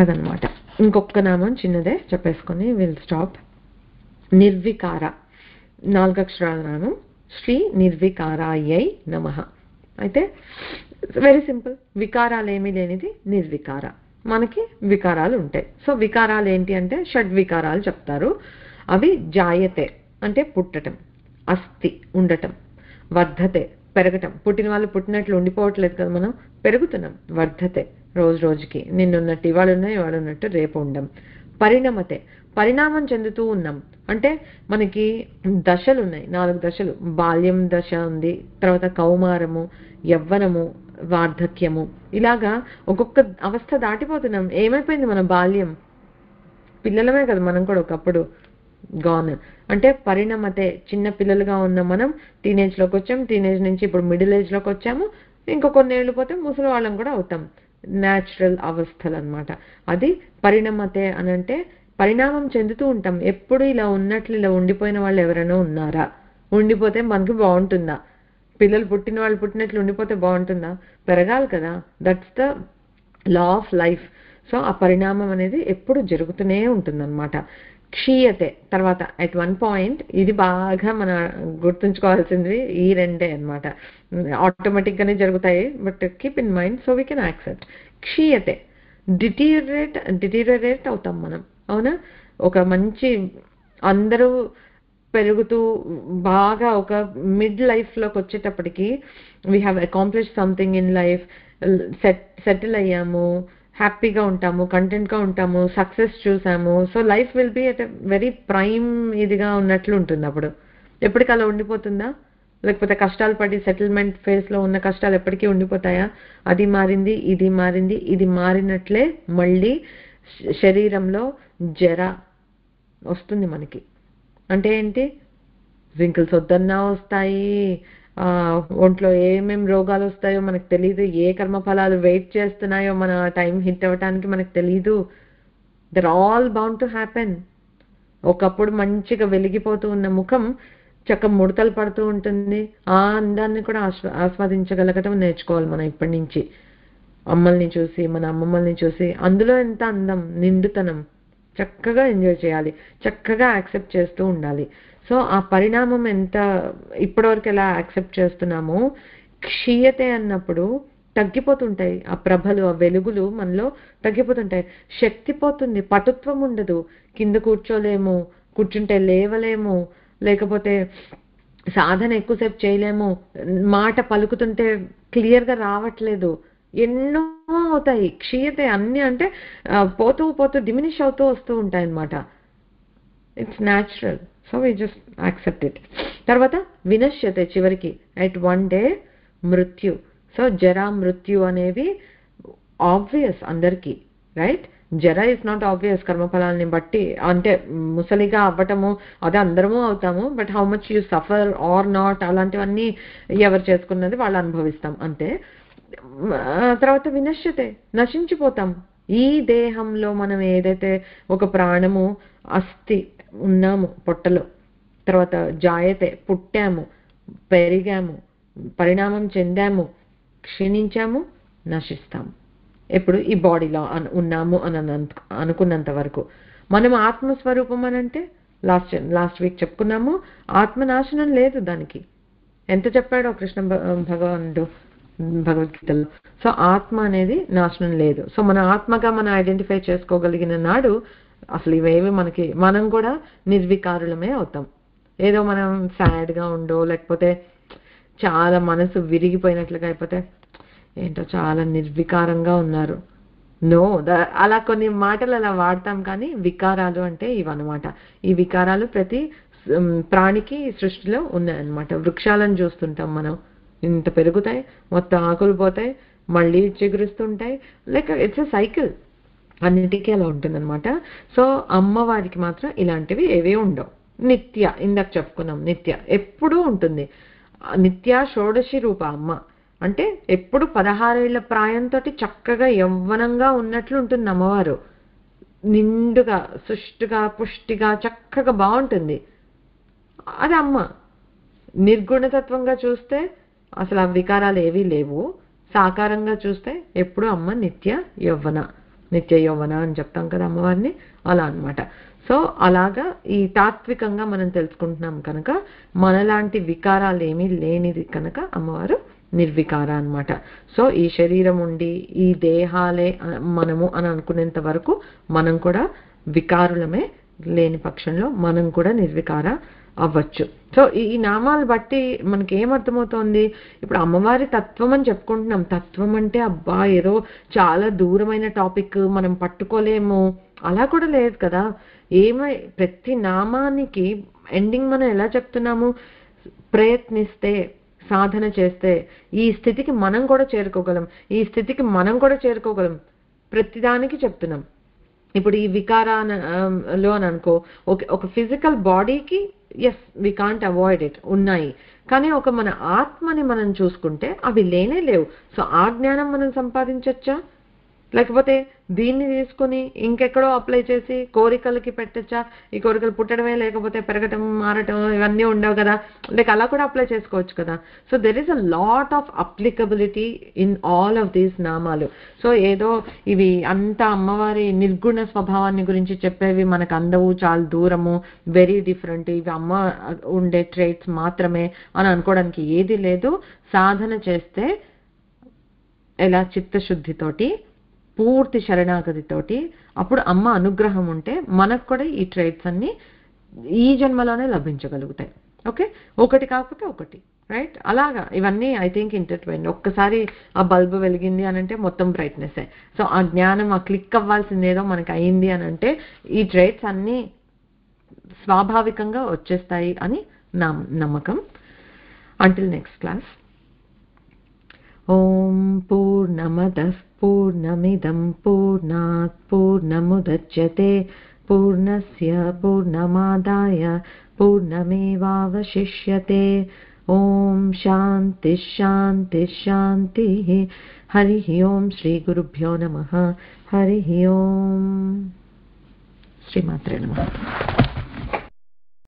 అదనమాట. ఇంకొక నామం చిన్నదే చెప్పేసుకొని విల్ స్టాప్. నిర్వికార 4 అక్షరాల నామం. శ్రీ నిర్వికారాయై నమః. అయితే వెరీ సింపుల్. వికారాలు ఏమీ లేనిది నిర్వికార. మనకి వికారాలు ఉంటాయి. సో వికారాలు ఏంటి అంటే షడ్వికారాలు చెప్తారు. అవి జాయతే అంటే పుట్టటం, అస్థి ఉండటం, వర్ధతే పెరగటం. పుట్టిన వాళ్ళు పుట్టినట్లు ఉండిపోవట్లేదు కదా, మనం పెరుగుతున్నాం. వర్ధతే రోజు రోజుకి, నిన్నున్నట్టు ఇవాళ ఉన్నాయి, ఇవాళ ఉన్నట్టు రేపు ఉండం. పరిణమతే పరిణామం చెందుతూ ఉన్నాం. అంటే మనకి దశలు ఉన్నాయి, 4 దశలు. బాల్యం దశ ఉంది, తర్వాత కౌమారము, యవ్వనము, వార్ధక్యము. ఇలాగా ఒక్కొక్క అవస్థ దాటిపోతున్నాం. ఏమైపోయింది మన బాల్యం? పిల్లలమే కదా మనం కూడా ఒకప్పుడు గాన్. అంటే పరిణమతే చిన్న పిల్లలుగా ఉన్న మనం టీనేజ్లోకి వచ్చాం, టీనేజ్ నుంచి ఇప్పుడు మిడిల్ ఏజ్లోకి వచ్చాము, ఇంకో కొన్ని ఏళ్ళు పోతే ముసలి వాళ్ళం కూడా అవుతాం. న్యాచురల్ అవస్థలు అనమాట. అది పరిణమతే అని అంటే పరిణామం చెందుతూ ఉంటాం. ఎప్పుడు ఇలా ఉన్నట్లు ఇలా ఉండిపోయిన వాళ్ళు ఎవరైనా ఉన్నారా? ఉండిపోతే మనకి బాగుంటుందా? పిల్లలు పుట్టిన వాళ్ళు పుట్టినట్లు ఉండిపోతే బాగుంటుందా? పెరగాలి కదా. That's the law of life. So ఆ పరిణామం అనేది ఎప్పుడు జరుగుతూనే ఉంటుందన్నమాట. క్షీయతే తర్వాత అట్ వన్ పాయింట్, ఇది బాగా మన గుర్తుంచుకోవాల్సింది ఈ రెండే అనమాట. ఆటోమేటిక్గానే జరుగుతాయి, but keep in mind so we can accept. క్షీయతే డిటీరియరేట్ అవుతాం మనం, అవునా? ఒక మంచి అందరూ పెరుగుతూ బాగా ఒక మిడ్ లైఫ్లోకి వచ్చేటప్పటికి we have accomplish something in life, settle అయ్యాము, హ్యాపీగా ఉంటాము, కంటెంట్గా ఉంటాము, సక్సెస్ చూసాము. So life will be at a very prime ఇదిగా ఉన్నట్లు ఉంటుంది. అప్పుడు ఎప్పటికీ అలా ఉండిపోతుందా? లేకపోతే కష్టాలు పడి సెటిల్మెంట్ ఫేజ్లో ఉన్న కష్టాలు ఎప్పటికీ ఉండిపోతాయా? అది మారింది, ఇది మారింది, ఇది మారినట్లే మళ్ళీ శరీరంలో జర వస్తుంది మనకి. అంటే ఏంటి? రింకిల్స్ వద్దన్నా వస్తాయి, ఒంట్లో ఏమేం రోగాలు వస్తాయో మనకు తెలియదు, ఏ కర్మఫలాలు వెయిట్ చేస్తున్నాయో మన టైం హిట్ అవ్వటానికి మనకు తెలీదు. They're all bound to happen. ఒకప్పుడు మంచిగా వెలిగిపోతూ ఉన్న ముఖం చక్క ముడతలు పడుతూ ఉంటుంది. ఆ అందాన్ని కూడా ఆస్వాదించగలగటం నేర్చుకోవాలి మనం ఇప్పటి నుంచి. అమ్మల్ని చూసి, మన అమ్మమ్మల్ని చూసి అందులో ఎంత అందం, నిండుతనం, చక్కగా ఎంజాయ్ చేయాలి, చక్కగా యాక్సెప్ట్ చేస్తూ ఉండాలి. సో ఆ పరిణామం ఎంత ఇప్పటివరకు ఎలా యాక్సెప్ట్ చేస్తున్నామో, క్షీయతే అన్నప్పుడు తగ్గిపోతుంటాయి ఆ ప్రభలు, ఆ వెలుగులు మనలో తగ్గిపోతుంటాయి. శక్తి పోతుంది, పటుత్వం ఉండదు. కింద కూర్చోలేము, కూర్చుంటే లేవలేము, లేకపోతే సాధన ఎక్కువసేపు చేయలేము, మాట పలుకుతుంటే క్లియర్గా రావట్లేదు, ఎన్నో అవుతాయి. క్షీయతే అన్ని అంటే పోతూ పోతూ డిమినిష్ అవుతూ వస్తూ ఉంటాయి అన్నమాట. It's natural. So we just accept it. తర్వాత వినశ్యతే చివరికి అట్ వన్ డే మృత్యు. సో జరా మృత్యు అనేవి ఆబ్వియస్ అందరికీ, రైట్? జర ఇస్ నాట్ ఆబ్వియస్ కర్మఫలాన్ని బట్టి. అంటే ముసలిగా అవ్వటము అదే అందరము అవుతాము, but how much you suffer are not అలాంటివన్నీ ఎవరు చేసుకున్నది వాళ్ళు అనుభవిస్తాం అంతే. తర్వాత వినశ్యతే నశించిపోతాం. ఈ దేహంలో మనం ఏదైతే ఒక ప్రాణము అస్థి ఉన్నాము పొట్టలో, తర్వాత జాయతే పుట్టాము, పెరిగాము, పరిణామం చెందాము, క్షీణించాము, నశిస్తాము. ఎప్పుడు ఈ బాడీలో ఉన్నాము అని అనుకున్నంత వరకు. మనం ఆత్మస్వరూపం అని అంటే లాస్ట్ వీక్ చెప్పుకున్నాము, ఆత్మనాశనం లేదు దానికి. ఎంత చెప్పాడో కృష్ణ భగవానుడు భగవద్గీతలో. సో ఆత్మ అనేది నాశనం లేదు. సో మన ఆత్మగా మనం ఐడెంటిఫై చేసుకోగలిగిన నాడు అసలు ఇవేవి మనం కూడా నిర్వికారులమే అవుతాం. ఏదో మనం సాడ్గా ఉండో, లేకపోతే చాలా మనసు విరిగిపోయినట్లుగా అయిపోతే ఏంటో చాలా నిర్వికారంగా ఉన్నారు, నో, అలా కొన్ని మాటలు అలా వాడతాం. కానీ వికారాలు అంటే ఇవన్నమాట. ఈ వికారాలు ప్రతి ప్రాణికి సృష్టిలో ఉన్నాయన్నమాట. వృక్షాలను చూస్తుంటాం మనం, ఇంత పెరుగుతాయి, మొత్తం ఆకులు పోతాయి, మళ్ళీ చిగురుస్తుంటాయి, లైక్ ఇట్స్ ఎ సైకిల్. అన్నిటికీ అలా ఉంటుందన్నమాట. సో అమ్మవారికి మాత్రం ఇలాంటివి ఏవీ ఉండవు. నిత్య, ఇందాక చెప్పుకున్నాం నిత్య ఎప్పుడూ ఉంటుంది. నిత్య షోడశి రూప అమ్మ అంటే ఎప్పుడు 16 ఏళ్ల ప్రాయంతో చక్కగా యవ్వనంగా ఉన్నట్లు ఉంటుంది అమ్మవారు. నిండుగా సుష్టుగా పుష్టిగా చక్కగా బాగుంటుంది. అది అమ్మ. నిర్గుణతత్వంగా చూస్తే అసలు ఆ వికారాలు ఏవీ లేవు. సాకారంగా చూస్తే ఎప్పుడు అమ్మ నిత్య యవ్వన అని చెప్తాం కదా అమ్మవారిని, అలా అన్నమాట. సో అలాగా ఈ తాత్వికంగా మనం తెలుసుకుంటున్నాం కనుక మనలాంటి వికారాలు ఏమీ లేనిది కనుక అమ్మవారు నిర్వికార అన్నమాట. సో ఈ శరీరం ఉండి ఈ దేహాలే మనము అని అనుకునేంత వరకు మనం కూడా వికారులమే, లేని పక్షంలో మనం కూడా నిర్వికార అవ్వచ్చు. సో ఈ నామాలు బట్టి మనకి ఏమర్థమవుతోంది, ఇప్పుడు అమ్మవారి తత్వం అని చెప్పుకుంటున్నాం. తత్వం అంటే అబ్బా ఏదో చాలా దూరమైన టాపిక్, మనం పట్టుకోలేము, అలా కూడా లేదు కదా. ప్రతి నామానికి ఎండింగ్ మనం ఎలా చెప్తున్నాము, ప్రయత్నిస్తే సాధన చేస్తే ఈ స్థితికి మనం కూడా చేరుకోగలం, ప్రతిదానికి చెప్తున్నాం. ఇప్పుడు ఈ వికారాలో అని అనుకో, ఒక ఫిజికల్ బాడీకి as we can't avoid it ఉన్నాయి, కానీ ఒక మన ఆత్మని మనం చూసుకుంటే అవి లేనే లేవు. సో ఆ జ్ఞానం మనం సంపాదించచ్చా, లేకపోతే దీన్ని తీసుకుని ఇంకెక్కడో అప్లై చేసి కోరికలకి పెట్టచ్చా? ఈ కోరికలు పుట్టడమే, లేకపోతే పెరగటం, మారటం ఇవన్నీ ఉండవు కదా, లైక్ అలా కూడా అప్లై చేసుకోవచ్చు కదా. So there is a lot of applicability in all of these నామాలు. సో ఏదో ఇవి అంతా అమ్మవారి నిర్గుణ స్వభావాన్ని గురించి చెప్పేవి మనకు అందవు, చాలా దూరము, వెరీ డిఫరెంట్, ఇవి అమ్మ ఉండే ట్రేట్స్ మాత్రమే అని అనుకోవడానికి ఏది లేదు. సాధన చేస్తే ఎలా చిత్తశుద్ధితోటి, పూర్తి శరణాగతితోటి, అప్పుడు అమ్మ అనుగ్రహం ఉంటే మనకు కూడా ఈ ట్రేట్స్ అన్ని ఈ జన్మలోనే లభించగలుగుతాయి. ఓకే, ఒకటి కాకపోతే ఒకటి, రైట్? అలాగా ఇవన్నీ ఐ థింక్ ఇంటర్ట్వైన్. ఒక్కసారి ఆ బల్బు వెలిగింది అని అంటే మొత్తం బ్రైట్నెస్. సో ఆ జ్ఞానం, ఆ క్లిక్ అవ్వాల్సింది ఏదో మనకు అయింది అని అంటే ఈ ట్రేట్స్ అన్ని స్వాభావికంగా వచ్చేస్తాయి అని నా నమ్మకం. Until next class. ఓం పూర్ణమదః పూర్ణమిదం పూర్ణాత్ పూర్ణముదచ్యతే పూర్ణస్య పూర్ణమాదాయ పూర్ణమేవావశిష్యతే. ఓం శాంతి శాంతి శాంతి. హరి ఓం. శ్రీ గురుభ్యో నమః. హరి ఓం. శ్రీమాత్రే నమః.